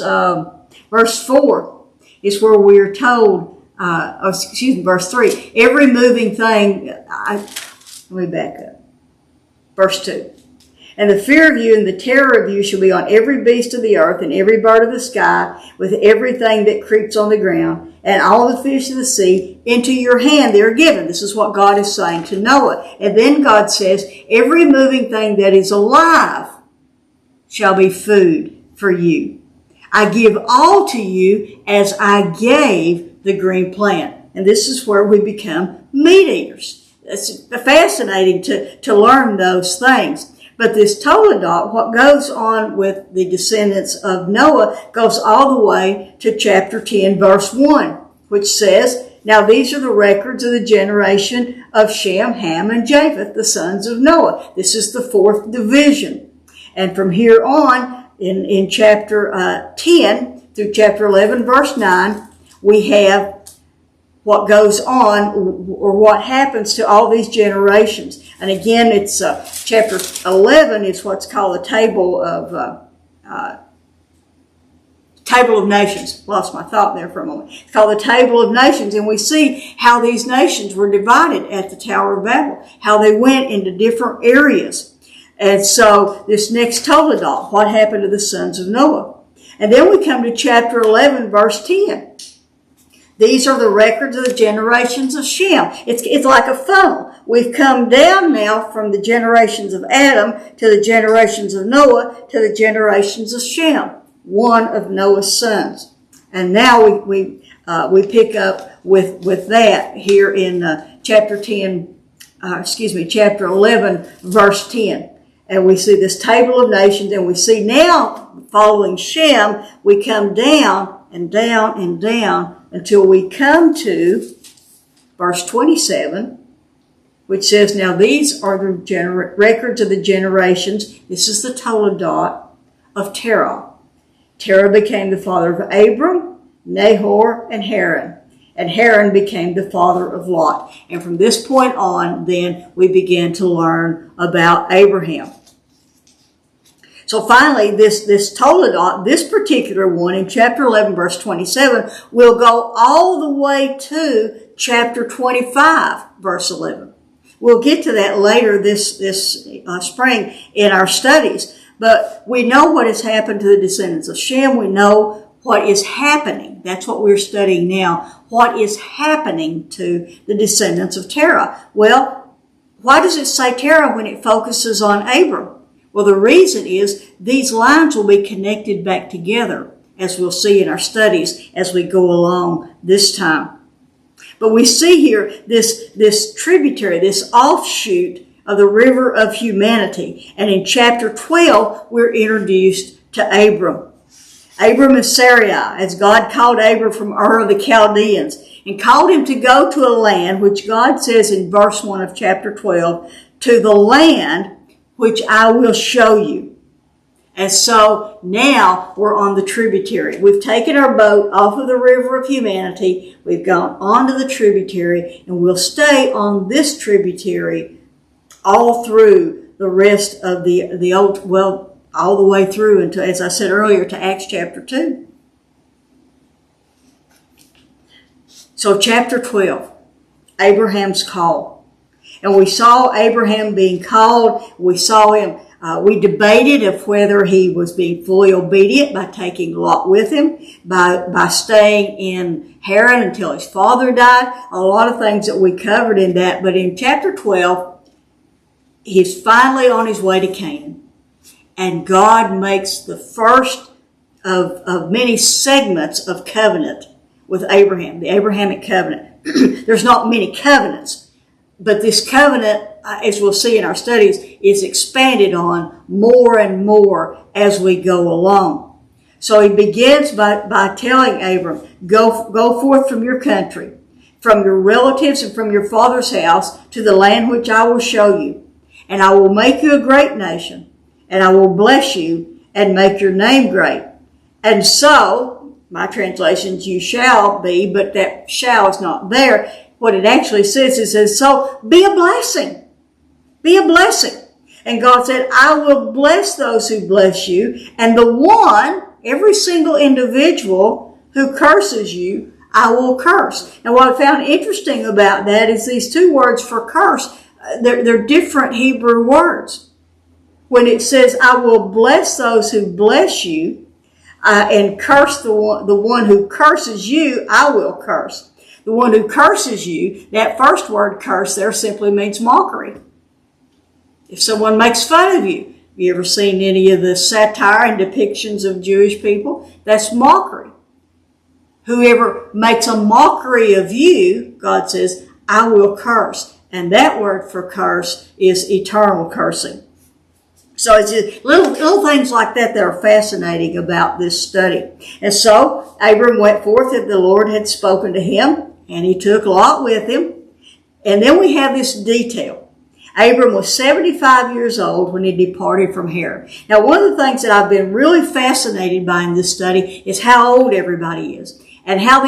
4 is where we are told, verse 3, every moving thing, let me back up. Verse 2. And the fear of you and the terror of you shall be on every beast of the earth and every bird of the sky, with everything that creeps on the ground, and all the fish of the sea. Into your hand they are given. This is what God is saying to Noah. And then God says, every moving thing that is alive shall be food for you. I give all to you as I gave the green plant. And this is where we become meat eaters. It's fascinating to learn those things. But this Toledot, what goes on with the descendants of Noah, goes all the way to chapter 10, verse 1, which says, now these are the records of the generation of Shem, Ham, and Japheth, the sons of Noah. This is the fourth division. And from here on, in chapter 10 through chapter 11, verse 9, we have what goes on or what happens to all these generations. And again, it's chapter 11 is what's called the Table of Nations. Lost my thought there for a moment. It's called the Table of Nations, and we see how these nations were divided at the Tower of Babel, how they went into different areas. And so this next Toledot, what happened to the sons of Noah? And then we come to chapter 11, verse 10. These are the records of the generations of Shem. It's like a funnel. We've come down now from the generations of Adam to the generations of Noah to the generations of Shem, one of Noah's sons. And now we pick up with that here in chapter 11, verse 10. And we see this table of nations, and we see now, following Shem, we come down and down and down until we come to verse 27, which says, now these are the records of the generations. This is the Toledot of Terah. Terah became the father of Abram, Nahor, and Haran. And Haran became the father of Lot. And from this point on, then, we began to learn about Abraham. So finally, this Toledot, this particular one in chapter 11, verse 27, will go all the way to chapter 25, verse 11. We'll get to that later this spring in our studies. But we know what has happened to the descendants of Shem. We know what is happening. That's what we're studying now. What is happening to the descendants of Terah? Well, why does it say Terah when it focuses on Abram? Well, the reason is these lines will be connected back together, as we'll see in our studies as we go along this time. But we see here this tributary, this offshoot of the river of humanity. And in chapter 12, we're introduced to Abram. Abram of Sarai, as God called Abram from Ur of the Chaldeans, and called him to go to a land, which God says in verse 1 of chapter 12, to the land which I will show you. And so now we're on the tributary. We've taken our boat off of the river of humanity. We've gone onto the tributary, and we'll stay on this tributary all through the rest of the old, well, all the way through until, as I said earlier, to Acts chapter 2. So chapter 12, Abraham's call. And we saw Abraham being called. We saw him. We debated of whether he was being fully obedient by taking Lot with him, by staying in Haran until his father died. A lot of things that we covered in that. But in chapter 12, he's finally on his way to Canaan. And God makes the first of many segments of covenant with Abraham, the Abrahamic covenant. There's not many covenants, but this covenant, as we'll see in our studies, is expanded on more and more as we go along. So he begins by telling Abram, go forth from your country, from your relatives and from your father's house to the land which I will show you. And I will make you a great nation, and I will bless you and make your name great. And so, my translations, you shall be, but that shall is not there. What it actually says, it says, so be a blessing. Be a blessing. And God said, I will bless those who bless you. And the one, every single individual who curses you, I will curse. And what I found interesting about that is these two words for curse, they're different Hebrew words. When it says, I will bless those who bless you, and curse the one who curses you, I will curse. The one who curses you, that first word curse there simply means mockery. If someone makes fun of you, have you ever seen any of the satire and depictions of Jewish people? That's mockery. Whoever makes a mockery of you, God says, I will curse. And that word for curse is eternal cursing. So it's just little things like that are fascinating about this study. And so Abram went forth as the Lord had spoken to him, and he took Lot with him. And then we have this detail. Abram was 75 years old when he departed from Haran. Now, one of the things that I've been really fascinated by in this study is how old everybody is and how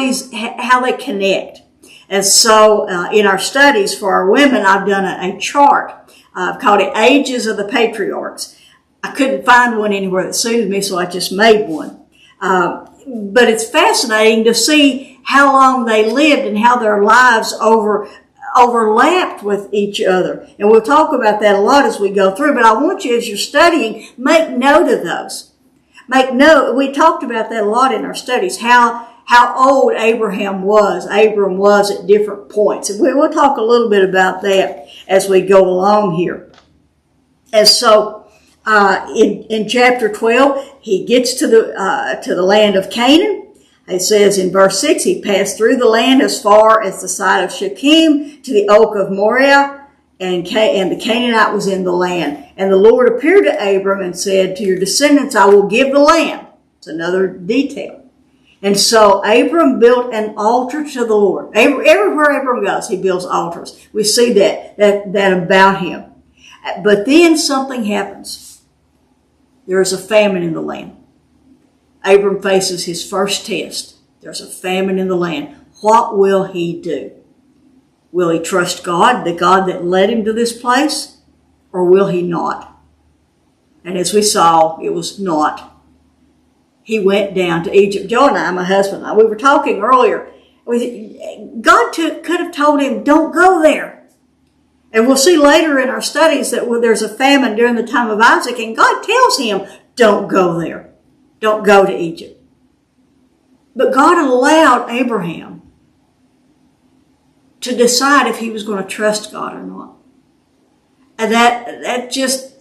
they connect. And so in our studies for our women, I've done a chart. I've called it Ages of the Patriarchs. I couldn't find one anywhere that suited me, so I just made one. But it's fascinating to see how long they lived and how their lives overlapped with each other. And we'll talk about that a lot as we go through, but I want you, as you're studying, make note of those. Make note. We talked about that a lot in our studies, how old Abram was at different points. And we'll talk a little bit about that as we go along here. And so, in chapter 12, he gets to the land of Canaan. It says in verse 6, he passed through the land as far as the side of Shechem to the oak of Moriah, and the Canaanite was in the land. And the Lord appeared to Abram and said, to your descendants I will give the land. It's another detail. And so Abram built an altar to the Lord. Everywhere Abram goes, he builds altars. We see that about him. But then something happens. There is a famine in the land. Abram faces his first test. There's a famine in the land. What will he do? Will he trust God, the God that led him to this place, or will he not? And as we saw, it was not. He went down to Egypt. Joe and I, my husband and I, we were talking earlier. God could have told him, don't go there. And we'll see later in our studies that there's a famine during the time of Isaac, and God tells him, don't go there. Don't go to Egypt. But God allowed Abraham to decide if he was going to trust God or not. And that just,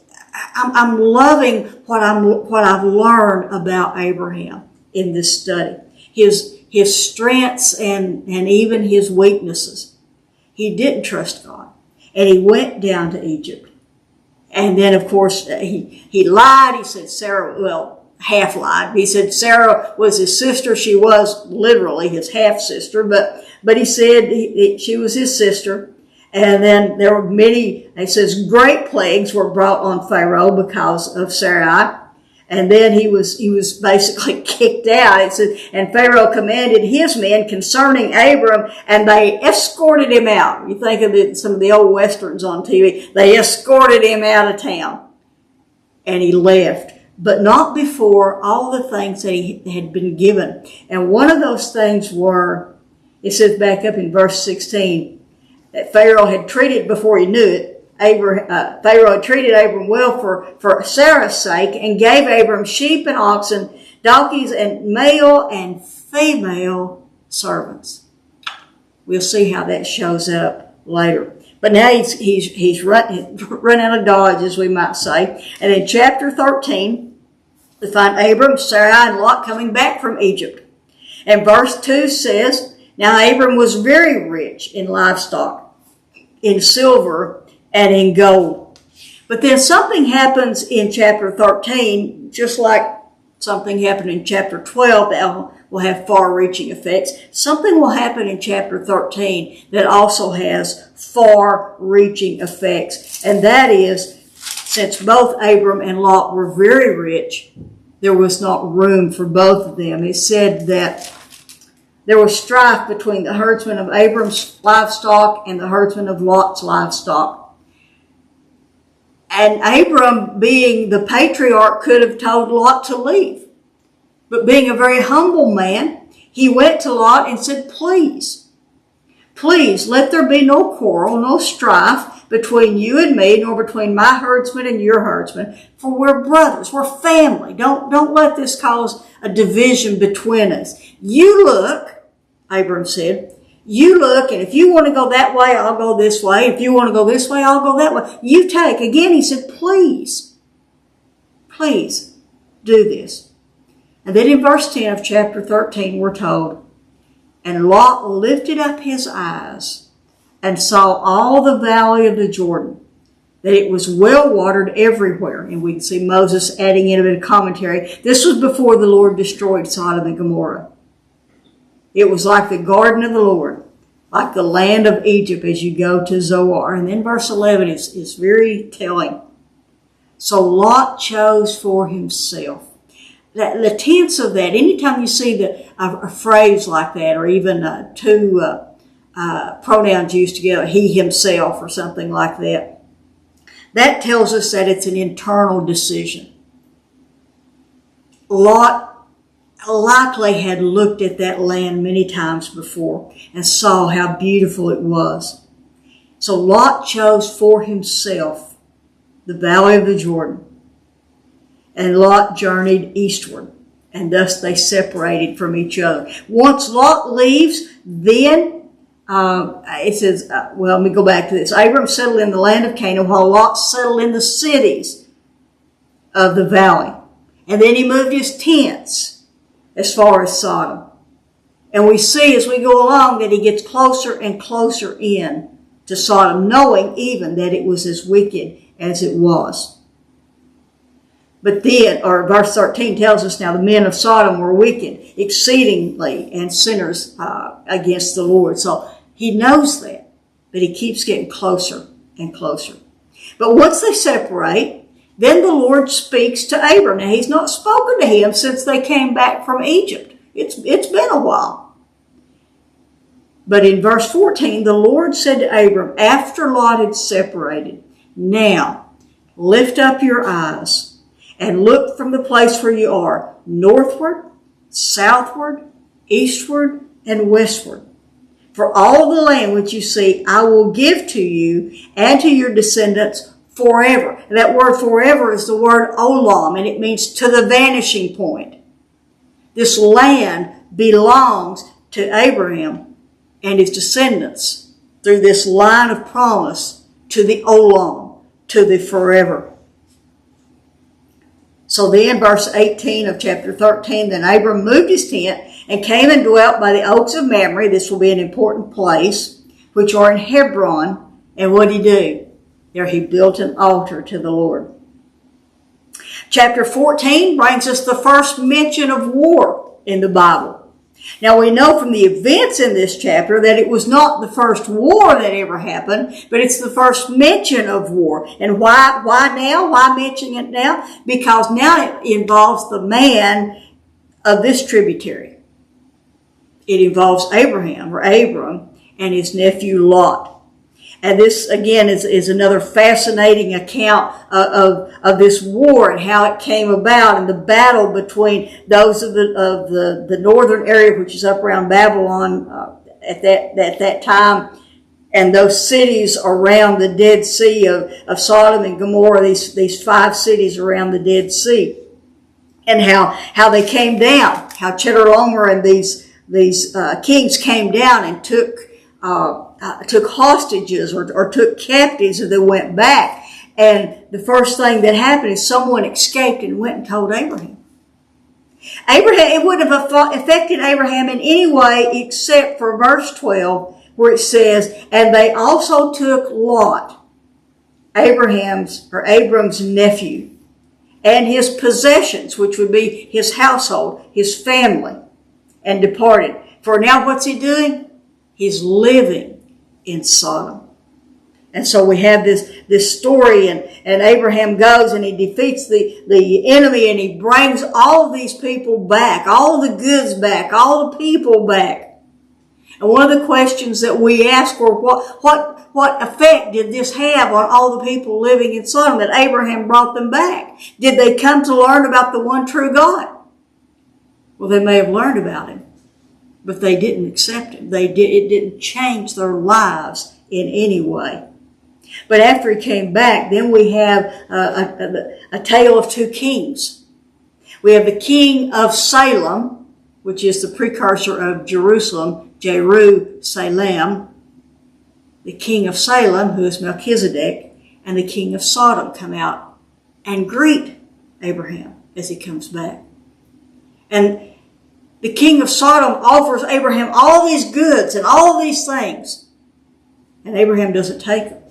I'm loving what I've learned about Abraham in this study. His strengths and even his weaknesses. He didn't trust God. And he went down to Egypt. And then, of course, he lied. He said Sarah, well, half lied. He said Sarah was his sister. She was literally his half-sister, but he said she was his sister. And then there were many, it says, great plagues were brought on Pharaoh because of Sarai. And then he was basically kicked out. It says, and Pharaoh commanded his men concerning Abram, and they escorted him out. You think of some of the old westerns on TV. They escorted him out of town. And he left. But not before all the things that he had been given. And one of those things were, it says back up in verse 16, that Pharaoh had treated, before he knew it, Pharaoh had treated Abram well for Sarah's sake, and gave Abram sheep and oxen, donkeys, and male and female servants. We'll see how that shows up later. But now he's run out of dodge, as we might say. And in chapter 13, we find Abram, Sarai, and Lot coming back from Egypt. And verse 2 says, now Abram was very rich in livestock, in silver, and in gold. But then something happens in chapter 13, just like something happened in chapter 12 that will have far-reaching effects. Something will happen in chapter 13 that also has far-reaching effects. And that is, since both Abram and Lot were very rich, there was not room for both of them. It said that there was strife between the herdsmen of Abram's livestock and the herdsmen of Lot's livestock. And Abram, being the patriarch, could have told Lot to leave. But being a very humble man, he went to Lot and said, please, let there be no quarrel, no strife between you and me, nor between my herdsmen and your herdsmen, for we're brothers, we're family. Don't let this cause a division between us. You look, Abram said, you look, and if you want to go that way, I'll go this way. If you want to go this way, I'll go that way. You take. Again, he said, please do this. And then in verse 10 of chapter 13, we're told, and Lot lifted up his eyes and saw all the valley of the Jordan, that it was well watered everywhere. And we can see Moses adding in a bit of commentary. This was before the Lord destroyed Sodom and Gomorrah. It was like the garden of the Lord, like the land of Egypt as you go to Zoar. And then verse 11 is very telling. So Lot chose for himself. The tense of that, anytime you see a phrase like that, or even two pronouns used together, he, himself, or something like that, that tells us that it's an internal decision. Lot likely had looked at that land many times before and saw how beautiful it was. So Lot chose for himself the valley of the Jordan, and Lot journeyed eastward, and thus they separated from each other. Once Lot leaves, then it says, let me go back to this. Abram settled in the land of Canaan, while Lot settled in the cities of the valley. And then he moved his tents as far as Sodom. And we see as we go along that he gets closer and closer in to Sodom, knowing even that it was as wicked as it was. But then, or verse 13 tells us, now the men of Sodom were wicked exceedingly and sinners against the Lord. So he knows that, but he keeps getting closer and closer. But once they separate, then the Lord speaks to Abram. Now, he's not spoken to him since they came back from Egypt. It's been a while. But in verse 14, the Lord said to Abram, after Lot had separated, now lift up your eyes and look from the place where you are, northward, southward, eastward, and westward. For all the land which you see, I will give to you and to your descendants forever. And that word forever is the word olam, and it means to the vanishing point. This land belongs to Abraham and his descendants through this line of promise to the olam, to the forever. So then, verse 18 of chapter 13, then Abram moved his tent and came and dwelt by the oaks of Mamre. This will be an important place, which are in Hebron. And what did he do? There he built an altar to the Lord. Chapter 14 brings us the first mention of war in the Bible. Now we know from the events in this chapter that it was not the first war that ever happened, but it's the first mention of war. And why now? Why mention it now? Because now it involves the man of this tributary. It involves Abraham or Abram and his nephew Lot. And this, again, is another fascinating account of this war and how it came about and the battle between those of the northern area, which is up around Babylon at that time, and those cities around the Dead Sea of Sodom and Gomorrah, these 5 cities around the Dead Sea, and how they came down, how Chedorlaomer and these kings came down and took hostages or took captives, and they went back. And the first thing that happened is someone escaped and went and told Abraham. It wouldn't have affected Abraham in any way except for verse 12, where it says, and they also took Lot, Abram's nephew, and his possessions, which would be his household, his family, and departed. For now what's he doing? He's living in Sodom. And so we have this story, and Abraham goes and he defeats the enemy, and he brings all of these people back, all the goods back, all the people back. And one of the questions that we asked were, what effect did this have on all the people living in Sodom that Abraham brought them back? Did they come to learn about the one true God? Well, they may have learned about him, but they didn't accept him. It didn't change their lives in any way. But after he came back, then we have a tale of 2 kings. We have the king of Salem, which is the precursor of Jerusalem, Jerusalem. The king of Salem, who is Melchizedek, and the king of Sodom come out and greet Abraham as he comes back. And the king of Sodom offers Abraham all these goods and all these things, and Abraham doesn't take them.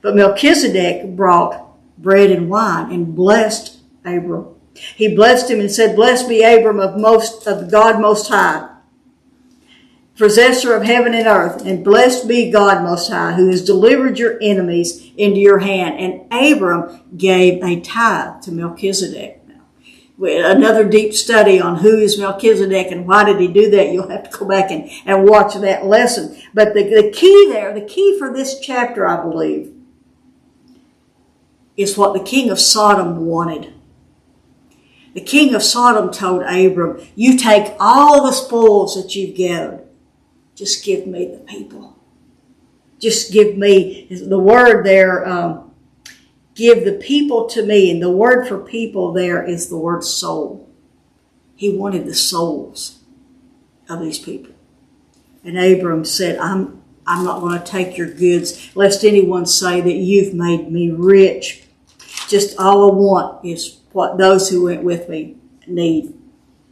But Melchizedek brought bread and wine and blessed Abram. He blessed him and said, blessed be Abram of God Most High, possessor of heaven and earth, and blessed be God Most High, who has delivered your enemies into your hand. And Abram gave a tithe to Melchizedek. Another deep study on who is Melchizedek and why did he do that, you'll have to go back and watch that lesson. But the key for this chapter, I believe, is what the king of Sodom wanted. The king of Sodom told Abram, you take all the spoils that you've gathered, just give me the people. Just give me, the word there, give the people to me. And the word for people there is the word soul. He wanted the souls of these people. And Abram said, I'm not going to take your goods, lest anyone say that you've made me rich. Just all I want is what those who went with me need.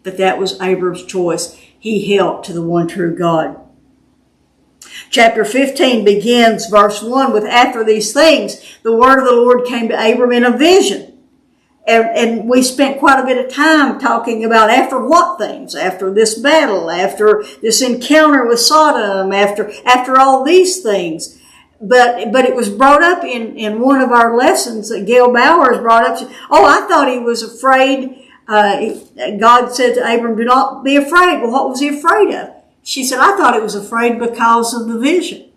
But that was Abram's choice. He held to the one true God. Chapter 15 begins, verse 1, with after these things, the word of the Lord came to Abram in a vision. And we spent quite a bit of time talking about after what things, after this battle, after this encounter with Sodom, after all these things. But it was brought up in one of our lessons that Gail Bowers brought up. Oh, I thought he was afraid. God said to Abram, do not be afraid. Well, what was he afraid of? She said, I thought he was afraid because of the vision.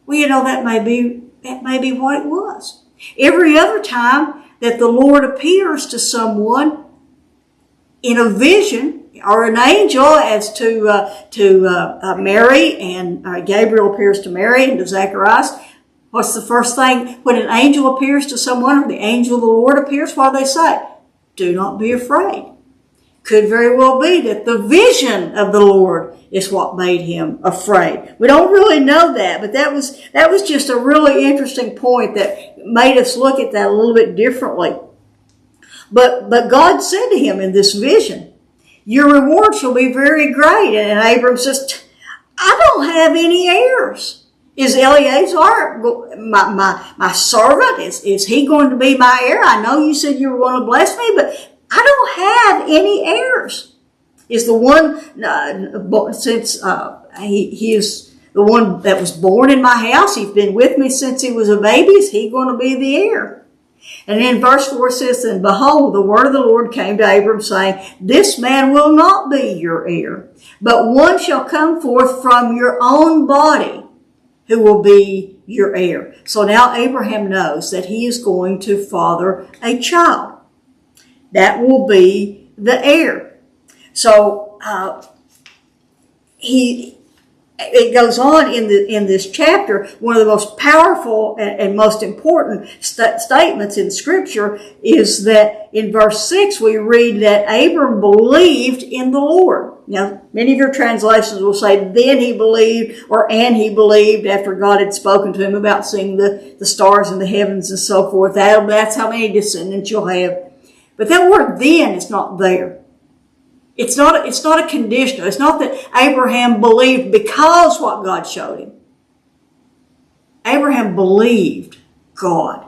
Well, that may be what it was. Every other time that the Lord appears to someone in a vision, or an angel, as to Mary, and Gabriel appears to Mary and to Zacharias. What's the first thing when an angel appears to someone, or the angel of the Lord appears? What do they say? Do not be afraid. Could very well be that the vision of the Lord is what made him afraid. We don't really know that, but that was just a really interesting point that made us look at that a little bit differently. But God said to him in this vision, your reward shall be very great. And Abram says, I don't have any heirs. Is Eleazar, my servant, is he going to be my heir? I know you said you were going to bless me, but I don't have any heirs. Is the one, since he is the one that was born in my house, he's been with me since he was a baby, is he going to be the heir? And then verse 4 says, and behold, the word of the Lord came to Abram, saying, this man will not be your heir, but one shall come forth from your own body, who will be your heir. So now Abraham knows that he is going to father a child. That will be the heir. So it goes on in this chapter. One of the most powerful and most important statements in Scripture is that in verse 6 we read that Abram believed in the Lord. Now, many of your translations will say, then he believed, or and he believed after God had spoken to him about seeing the stars in the heavens and so forth. That's how many descendants you'll have. But that word then is not there. It's not a conditional. It's not that Abraham believed because what God showed him. Abraham believed God.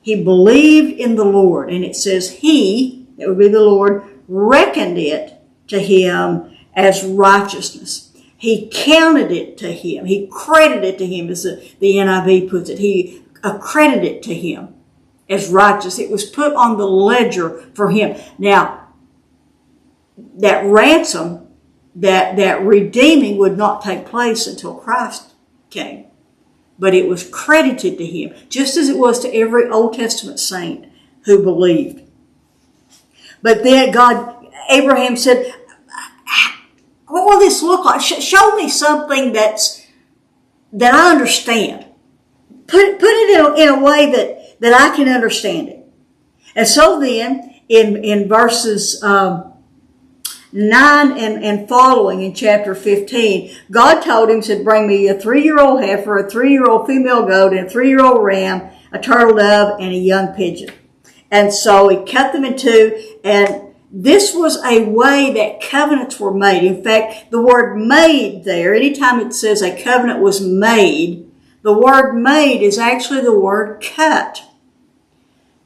He believed in the Lord. And it says he, that would be the Lord, reckoned it to him as righteousness. He counted it to him. He credited it to him, as the NIV puts it. He accredited it to him as righteous. It was put on the ledger for him. Now, that ransom, that redeeming would not take place until Christ came. But it was credited to him, just as it was to every Old Testament saint who believed. But then Abraham said, what will this look like? Show me something that I understand. Put it in a way that I can understand it. And so then, in verses 9 and following in chapter 15, God told him, said, bring me a 3-year-old heifer, a 3-year-old female goat, and a 3-year-old ram, a turtle dove, and a young pigeon. And so he cut them in two, and this was a way that covenants were made. In fact, the word made there, anytime it says a covenant was made, the word made is actually the word cut.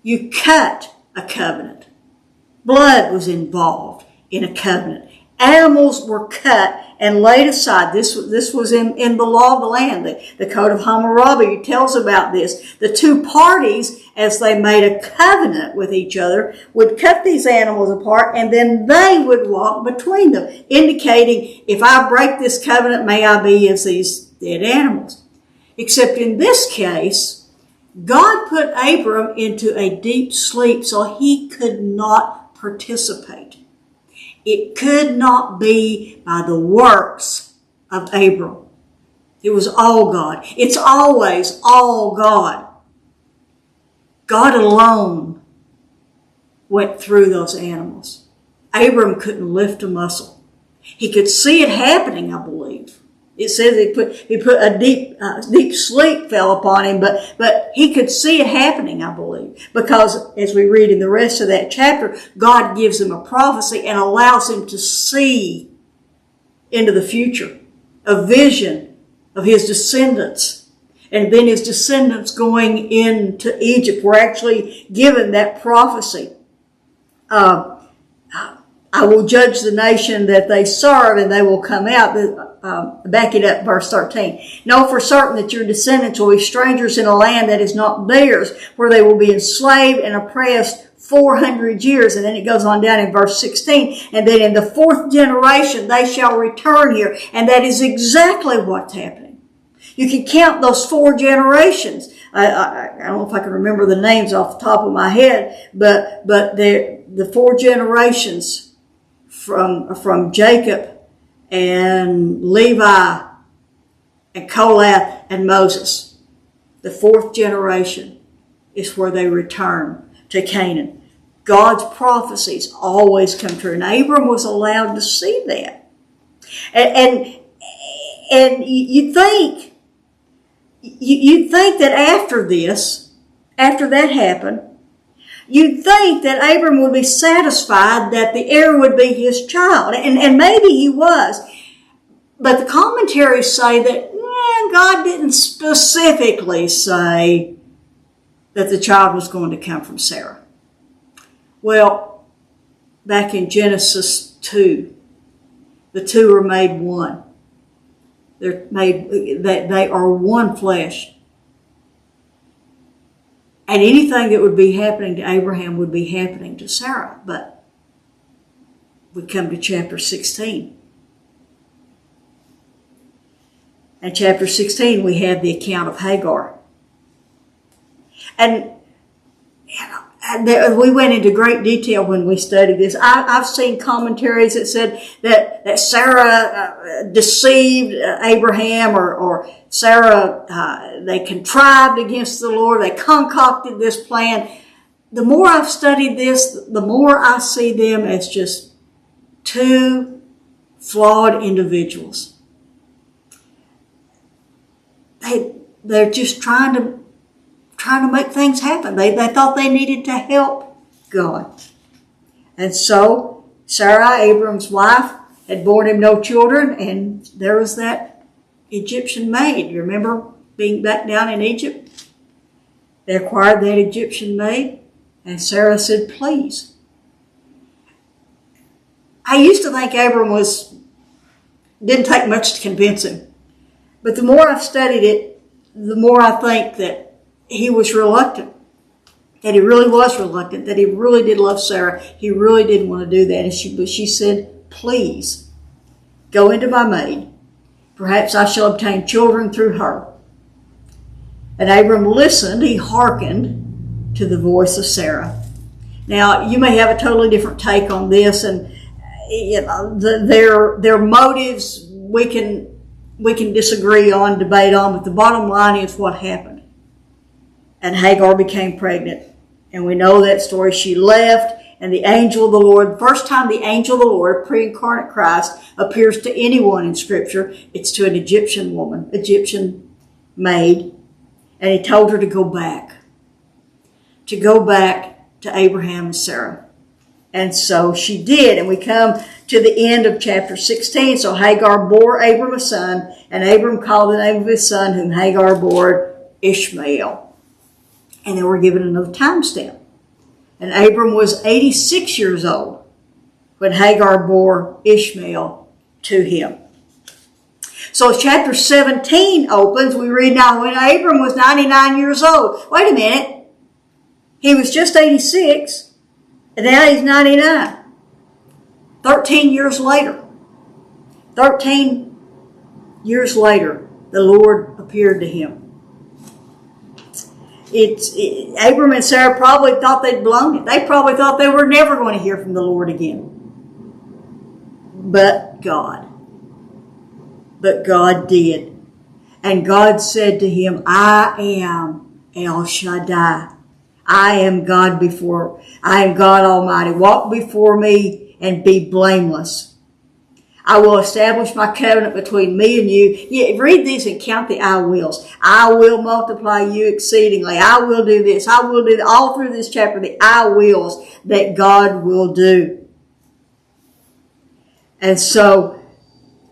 You cut a covenant. Blood was involved in a covenant. Animals were cut and laid aside. This was in the law of the land. The Code of Hammurabi tells about this. The two parties, as they made a covenant with each other, would cut these animals apart, and then they would walk between them, indicating, if I break this covenant, may I be as these dead animals. Except in this case, God put Abram into a deep sleep so he could not participate. It could not be by the works of Abram. It was all God. It's always all God. God alone went through those animals. Abram couldn't lift a muscle. He could see it happening, I believe. It says he put a deep sleep fell upon him, but he could see it happening, I believe, because as we read in the rest of that chapter, God gives him a prophecy and allows him to see into the future, a vision of his descendants, and then his descendants going into Egypt. We're actually given that prophecy. I will judge the nation that they serve, and they will come out. Back it up, verse 13. Know for certain that your descendants will be strangers in a land that is not theirs, where they will be enslaved and oppressed 400 years. And then it goes on down in verse 16. And then in the 4th generation, they shall return here. And that is exactly what's happening. You can count those 4 generations. I don't know if I can remember the names off the top of my head, but the 4 generations from Jacob and Levi and Kohath and Moses. The 4th generation is where they return to Canaan. God's prophecies always come true. And Abram was allowed to see that. And you'd think that after that happened, you'd think that Abram would be satisfied that the heir would be his child. And maybe he was. But the commentaries say that God didn't specifically say that the child was going to come from Sarah. Well, back in Genesis 2. The two are made one. They are one flesh. And anything that would be happening to Abraham would be happening to Sarah. But we come to chapter 16. In chapter 16, we have the account of Hagar. And we went into great detail when we studied this. I've seen commentaries that said that Sarah deceived Abraham, or Sarah, they contrived against the Lord. They concocted this plan. The more I've studied this, the more I see them as just two flawed individuals. They're just trying to make things happen. They thought they needed to help God. And so Sarah, Abram's wife, had borne him no children, and there was that Egyptian maid. You remember being back down in Egypt? They acquired that Egyptian maid, and Sarah said, please. I used to think Abram didn't take much to convince him. But the more I've studied it, the more I think that he was reluctant. That he really was reluctant. That he really did love Sarah. He really didn't want to do that. And she said, please, go into my maid. Perhaps I shall obtain children through her. And Abram listened. He hearkened to the voice of Sarah. Now, you may have a totally different take on this. And their motives we can disagree on, debate on, but the bottom line is what happened. And Hagar became pregnant. And we know that story. She left, and the angel of the Lord, first time the angel of the Lord, pre-incarnate Christ, appears to anyone in Scripture, it's to an Egyptian woman, Egyptian maid. And he told her to go back to Abraham and Sarah. And so she did. And we come to the end of chapter 16. So Hagar bore Abram a son, and Abram called the name of his son, whom Hagar bore, Ishmael. And then we're given another time stamp. And Abram was 86 years old when Hagar bore Ishmael to him. So as chapter 17 opens, we read now when Abram was 99 years old. Wait a minute. He was just 86, and now he's 99. 13 years later. 13 years later, the Lord appeared to him. Abram and Sarah probably thought they'd blown it. They probably thought they were never going to hear from the Lord again. But God did. And God said to him, I am El Shaddai. I am God Almighty. Walk before me and be blameless. I will establish my covenant between me and you. Yeah, read these and count the I wills. I will multiply you exceedingly. I will do this. I will do that. All through this chapter, the I wills that God will do. And so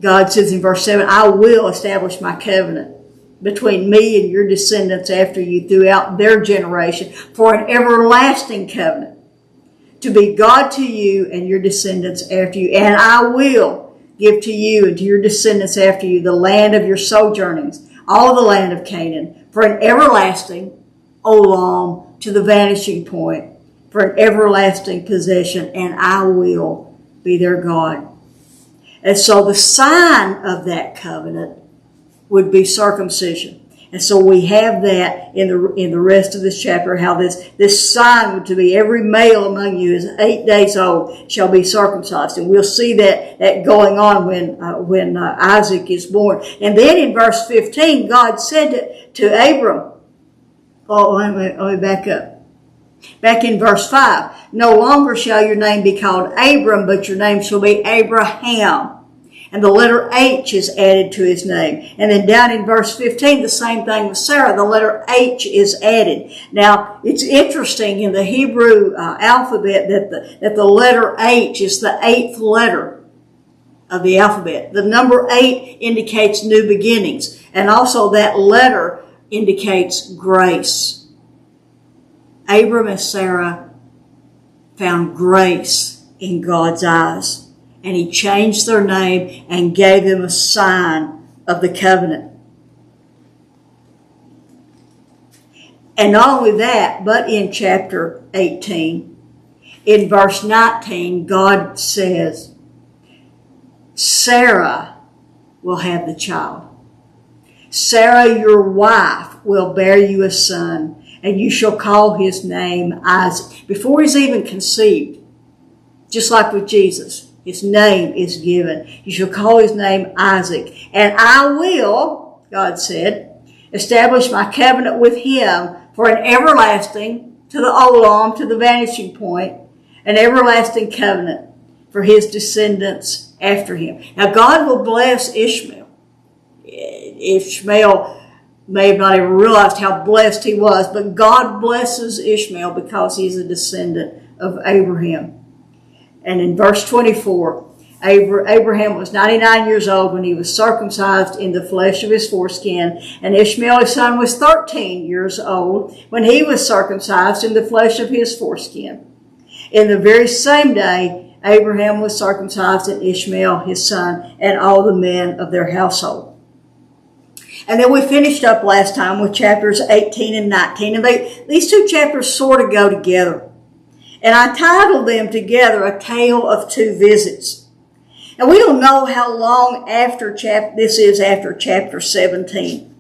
God says in verse 7, I will establish my covenant between me and your descendants after you throughout their generation for an everlasting covenant to be God to you and your descendants after you. And I will give to you and to your descendants after you the land of your sojournings, all the land of Canaan, for an everlasting olam, to the vanishing point, for an everlasting possession, and I will be their God. And so the sign of that covenant would be circumcision. And so we have that in the rest of this chapter, how this sign would to be every male among you is 8 days old shall be circumcised. And we'll see that going on when Isaac is born. And then in verse 15, God said to Abram, let me back up. Back in verse 5, no longer shall your name be called Abram, but your name shall be Abraham. And the letter H is added to his name. And then down in verse 15, the same thing with Sarah. The letter H is added. Now, it's interesting in the Hebrew alphabet that the letter H is the 8th letter of the alphabet. The number 8 indicates new beginnings. And also that letter indicates grace. Abram and Sarah found grace in God's eyes. And he changed their name and gave them a sign of the covenant. And not only that, but in chapter 18, in verse 19, God says, Sarah will have the child. Sarah, your wife, will bear you a son, and you shall call his name Isaac. Before he's even conceived, just like with Jesus, his name is given. You shall call his name Isaac. And I will, God said, establish my covenant with him for an everlasting, to the olam, to the vanishing point, an everlasting covenant for his descendants after him. Now God will bless Ishmael. Ishmael may have not even realized how blessed he was, but God blesses Ishmael because he's a descendant of Abraham. And in verse 24, Abraham was 99 years old when he was circumcised in the flesh of his foreskin, and Ishmael his son was 13 years old when he was circumcised in the flesh of his foreskin. In the very same day, Abraham was circumcised, and Ishmael his son, and all the men of their household. And then we finished up last time with chapters 18 and 19, and these two chapters sort of go together. And I titled them together, A Tale of Two Visits. And we don't know how long after this is after chapter 17.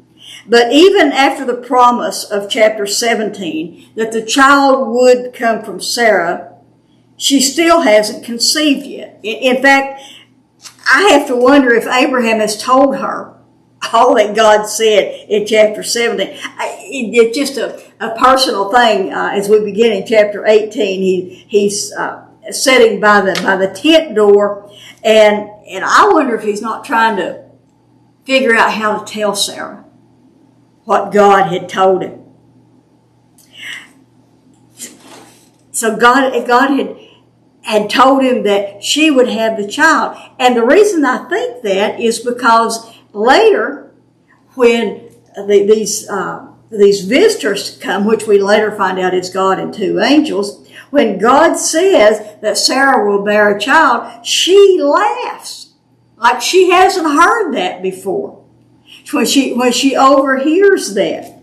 But even after the promise of chapter 17 that the child would come from Sarah, she still hasn't conceived yet. In fact, I have to wonder if Abraham has told her all that God said in chapter 17. It's just a personal thing. As we begin in chapter 18, he's sitting by the tent door, and I wonder if he's not trying to figure out how to tell Sarah what God had told him. So God had told him that she would have the child, and the reason I think that is because later, when these visitors come, which we later find out is God and two angels, when God says that Sarah will bear a child, she laughs like she hasn't heard that before. When she overhears that.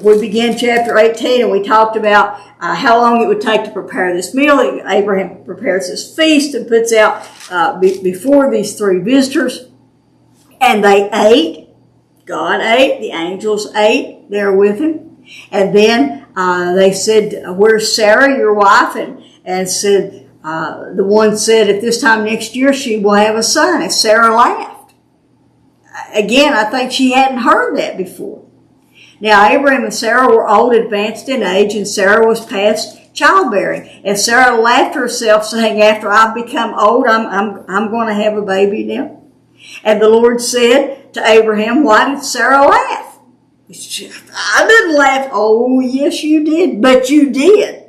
We began chapter 18 and we talked about how long it would take to prepare this meal. Abraham prepares this feast and puts out before these three visitors. And they ate. God ate. The angels ate there with him. And then they said, where's Sarah, your wife? And said, the one said, at this time next year she will have a son. And Sarah laughed. Again, I think she hadn't heard that before. Now, Abraham and Sarah were old, advanced in age, and Sarah was past childbearing. And Sarah laughed herself, saying, after I've become old, I'm going to have a baby now. And the Lord said to Abraham, why did Sarah laugh? I didn't laugh. Oh, yes, you did. But you did,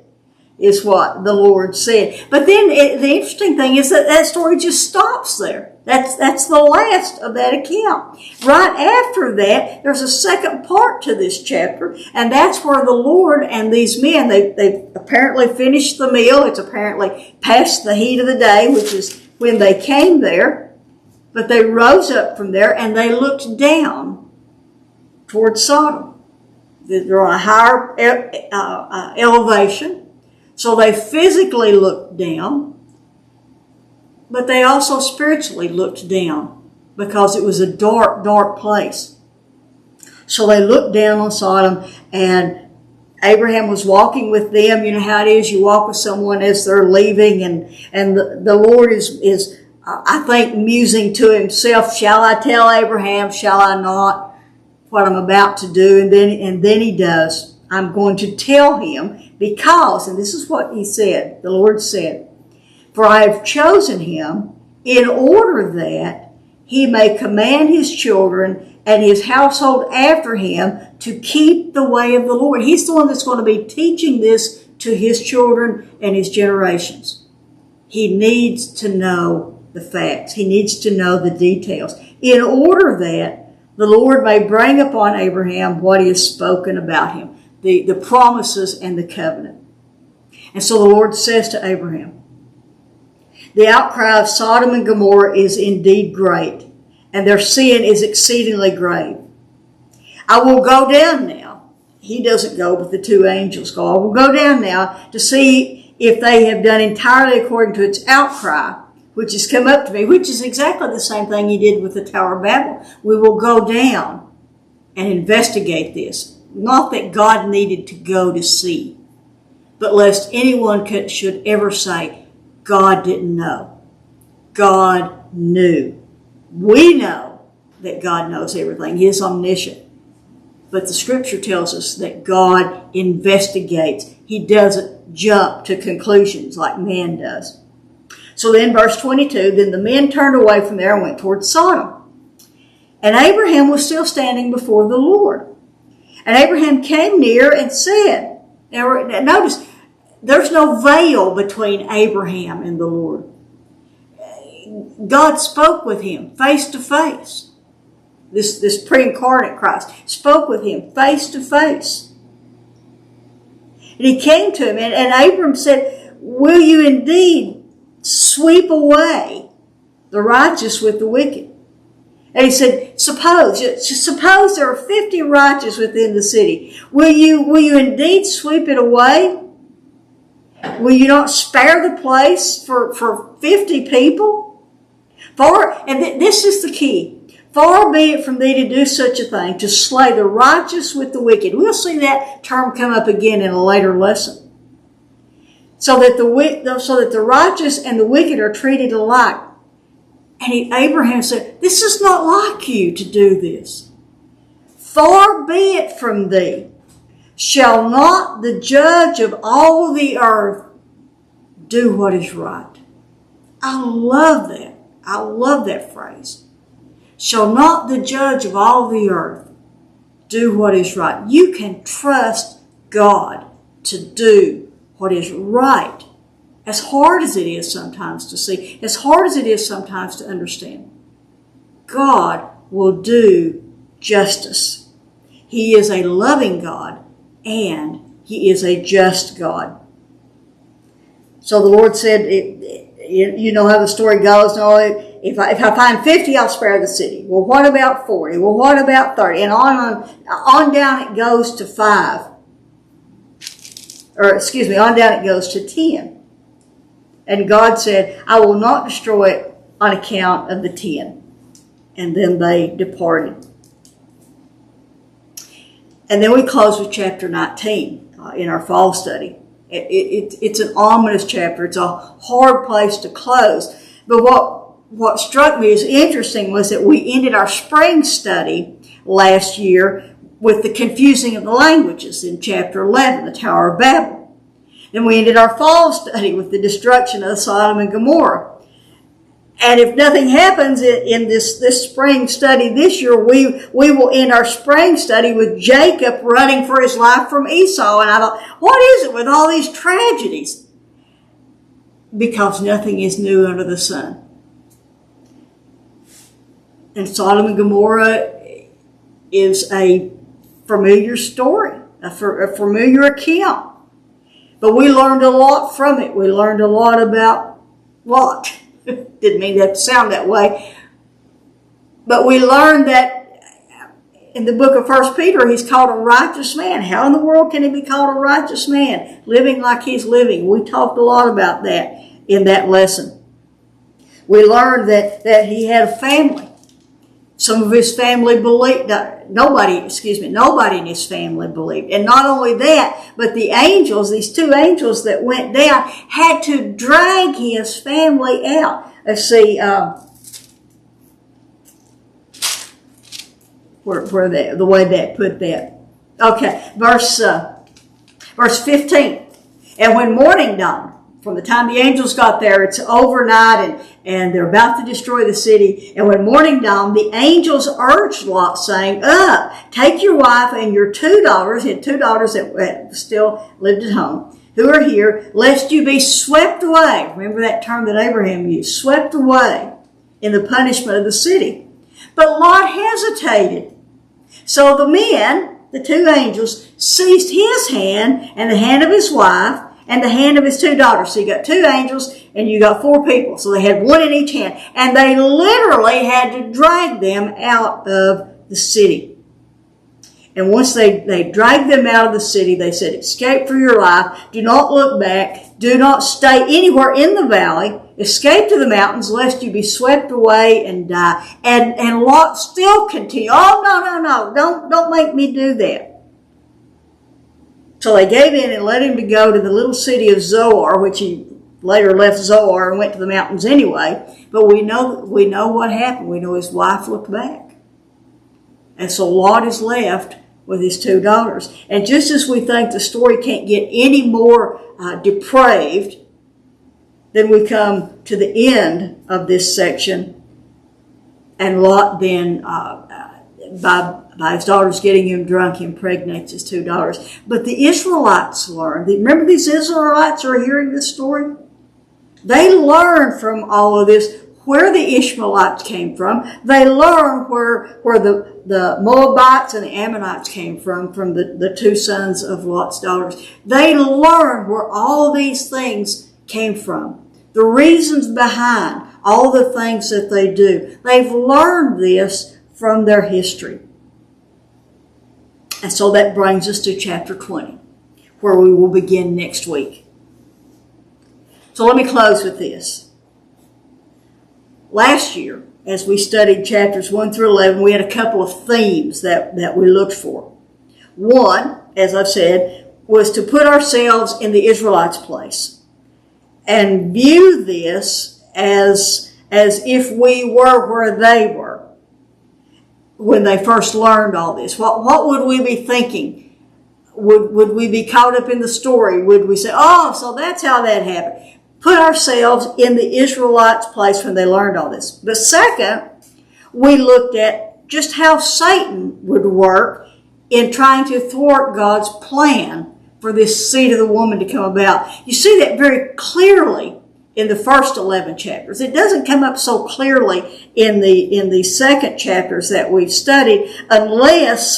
is what the Lord said. But then the interesting thing is that story just stops there. That's the last of that account. Right after that, there's a second part to this chapter, and that's where the Lord and these men, they apparently finished the meal. It's apparently past the heat of the day, which is when they came there. But they rose up from there and they looked down towards Sodom. They're on a higher elevation. So they physically looked down, but they also spiritually looked down because it was a dark, dark place. So they looked down on Sodom, and Abraham was walking with them. You know how it is, you walk with someone as they're leaving, and the Lord is I think musing to himself, shall I tell Abraham, shall I not, what I'm about to do? And then he does. I'm going to tell him because, and this is what he said, the Lord said, for I have chosen him in order that he may command his children and his household after him to keep the way of the Lord. He's the one that's going to be teaching this to his children and his generations. He needs to know the facts. He needs to know the details in order that the Lord may bring upon Abraham what he has spoken about him, the promises and the covenant. And so the Lord says to Abraham, The outcry of Sodom and Gomorrah is indeed great, and their sin is exceedingly grave. I will go down now. He doesn't go, but the two angels go. I will go down now to see if they have done entirely according to its outcry, which has come up to me, which is exactly the same thing he did with the Tower of Babel. We will go down and investigate this. Not that God needed to go to see, but lest anyone should ever say, God didn't know. God knew. We know that God knows everything. He is omniscient. But the scripture tells us that God investigates. He doesn't jump to conclusions like man does. So then verse 22, then the men turned away from there and went toward Sodom. And Abraham was still standing before the Lord. And Abraham came near and said, now notice, there's no veil between Abraham and the Lord. God spoke with him face to face. This pre-incarnate Christ spoke with him face to face. And he came to him, and Abram said, will you indeed sweep away the righteous with the wicked? And he said, suppose there are 50 righteous within the city. Will you indeed sweep it away? Will you not spare the place for 50 people? This is the key. Far be it from thee to do such a thing, to slay the righteous with the wicked. We'll see that term come up again in a later lesson. So that the righteous and the wicked are treated alike. And Abraham said, this is not like you to do this. Far be it from thee. Shall not the judge of all the earth do what is right? I love that. I love that phrase. Shall not the judge of all the earth do what is right? You can trust God to do what is right. As hard as it is sometimes to see, as hard as it is sometimes to understand, God will do justice. He is a loving God and He is a just God. So the Lord said, you know how the story goes. No, if I find 50, I'll spare the city. Well, what about 40? Well, what about 30? And on down it goes to 5. On down it goes to 10. And God said, I will not destroy it on account of the 10. And then they departed. And then we close with chapter 19 in our fall study. It's an ominous chapter. It's a hard place to close. But what struck me as interesting was that we ended our spring study last year with the confusing of the languages in chapter 11, the Tower of Babel. Then we ended our fall study with the destruction of Sodom and Gomorrah. And if nothing happens in this spring study this year, we will end our spring study with Jacob running for his life from Esau. And I thought, what is it with all these tragedies? Because nothing is new under the sun. And Sodom and Gomorrah is a familiar story, a familiar account. But we learned a lot from it. We learned a lot about Lot. Didn't mean that to sound that way. But we learned that in the book of 1 Peter, he's called a righteous man. How in the world can he be called a righteous man? Living like he's living. We talked a lot about that in that lesson. We learned that he had a family. Some of his family believed, nobody in his family believed. And not only that, but the angels, these two angels that went down, had to drag his family out. Let's see, the way that put that. Okay, verse 15. And when morning dawned, from the time the angels got there, it's overnight and they're about to destroy the city. And when morning dawned, the angels urged Lot, saying, take your wife and your 2 daughters, he had 2 daughters that still lived at home, who are here, lest you be swept away. Remember that term that Abraham used, swept away in the punishment of the city. But Lot hesitated. So the men, the 2 angels, seized his hand and the hand of his wife, and the hand of his 2 daughters. So you got 2 angels and you got 4 people. So they had one in each hand. And they literally had to drag them out of the city. And once they dragged them out of the city, they said, escape for your life. Do not look back. Do not stay anywhere in the valley. Escape to the mountains, lest you be swept away and die. And Lot still continued. Oh, no. Don't make me do that. So they gave in and let him to go to the little city of Zoar, which he later left Zoar and went to the mountains anyway. But we know what happened. We know his wife looked back. And so Lot is left with his 2 daughters. And just as we think the story can't get any more depraved, then we come to the end of this section, and Lot then, by his daughters getting him drunk, impregnates his 2 daughters. But the Israelites learned. Remember, these Israelites are hearing this story? They learned from all of this where the Ishmaelites came from. They learned where the Moabites and the Ammonites came from the 2 sons of Lot's daughters. They learned where all these things came from. The reasons behind all the things that they do. They've learned this from their history. And so that brings us to chapter 20, where we will begin next week. So let me close with this. Last year, as we studied chapters 1 through 11, we had a couple of themes that we looked for. One, as I've said, was to put ourselves in the Israelites' place and view this as if we were where they were when they first learned all this. What would we be thinking? Would we be caught up in the story? Would we say, oh, so that's how that happened? Put ourselves in the Israelites' place when they learned all this. But second, we looked at just how Satan would work in trying to thwart God's plan for this seed of the woman to come about. You see that very clearly in the first 11 chapters. It doesn't come up so clearly in the second chapters that we've studied, unless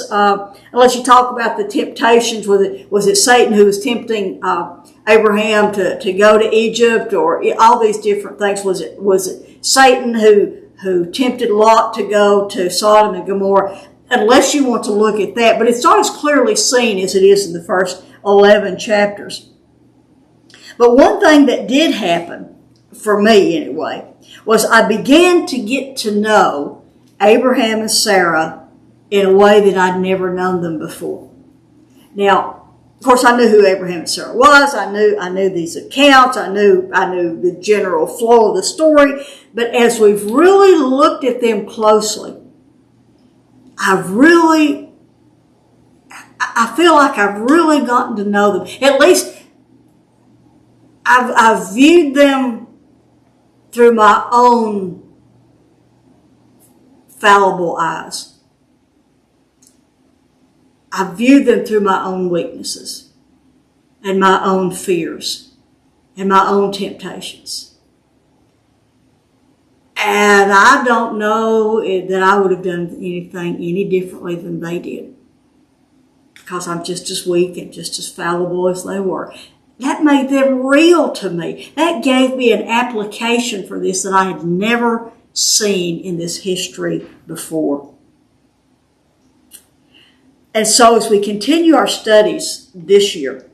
you talk about the temptations. Was it Satan who was tempting Abraham to go to Egypt, or all these different things? Was it Satan who tempted Lot to go to Sodom and Gomorrah? Unless you want to look at that, but it's not as clearly seen as it is in the first 11 chapters. But one thing that did happen, for me anyway, was I began to get to know Abraham and Sarah in a way that I'd never known them before. Now, of course, I knew who Abraham and Sarah was. I knew these accounts. I knew the general flow of the story. But as we've really looked at them closely, I feel like I've really gotten to know them. At least I've viewed them through my own fallible eyes. I've viewed them through my own weaknesses and my own fears and my own temptations. And I don't know that I would have done anything any differently than they did, because I'm just as weak and just as fallible as they were. That made them real to me. That gave me an application for this that I had never seen in this history before. And so as we continue our studies this year,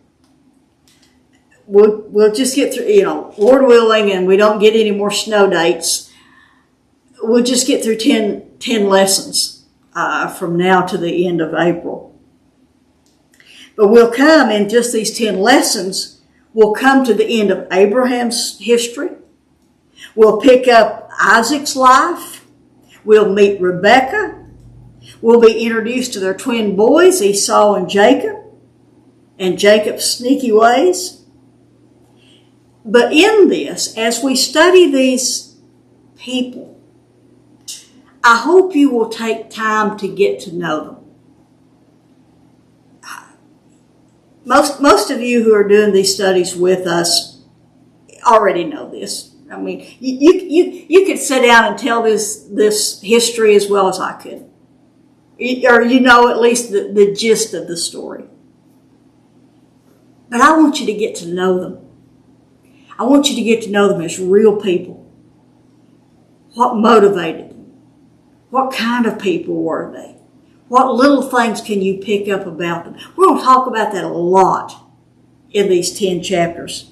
we'll just get through, Lord willing, and we don't get any more snow dates, we'll just get through 10 lessons from now to the end of April. But we'll come in just these 10 lessons, we'll come to the end of Abraham's history. We'll pick up Isaac's life. We'll meet Rebekah. We'll be introduced to their twin boys, Esau and Jacob's sneaky ways. But in this, as we study these people, I hope you will take time to get to know them. Most of you who are doing these studies with us already know this. I mean, you could sit down and tell this history as well as I could. Or at least the gist of the story. But I want you to get to know them. I want you to get to know them as real people. What motivated them? What kind of people were they? What little things can you pick up about them? We're going to talk about that a lot in these 10 chapters.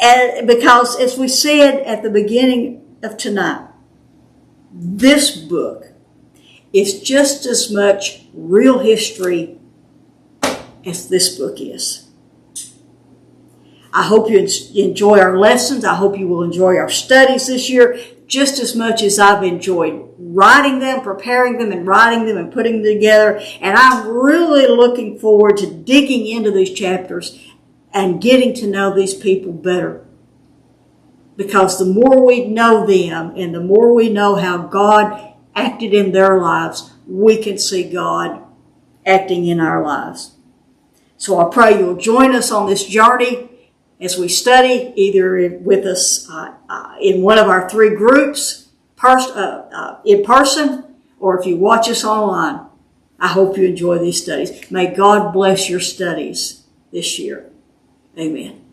And because, as we said at the beginning of tonight, this book is just as much real history as this book is. I hope you enjoy our lessons. I hope you will enjoy our studies this year just as much as I've enjoyed writing them, preparing them, and writing them and putting them together. And I'm really looking forward to digging into these chapters and getting to know these people better. Because the more we know them and the more we know how God acted in their lives, we can see God acting in our lives. So I pray you'll join us on this journey as we study, either with us in one of our 3 groups, in person, or if you watch us online. I hope you enjoy these studies. May God bless your studies this year. Amen.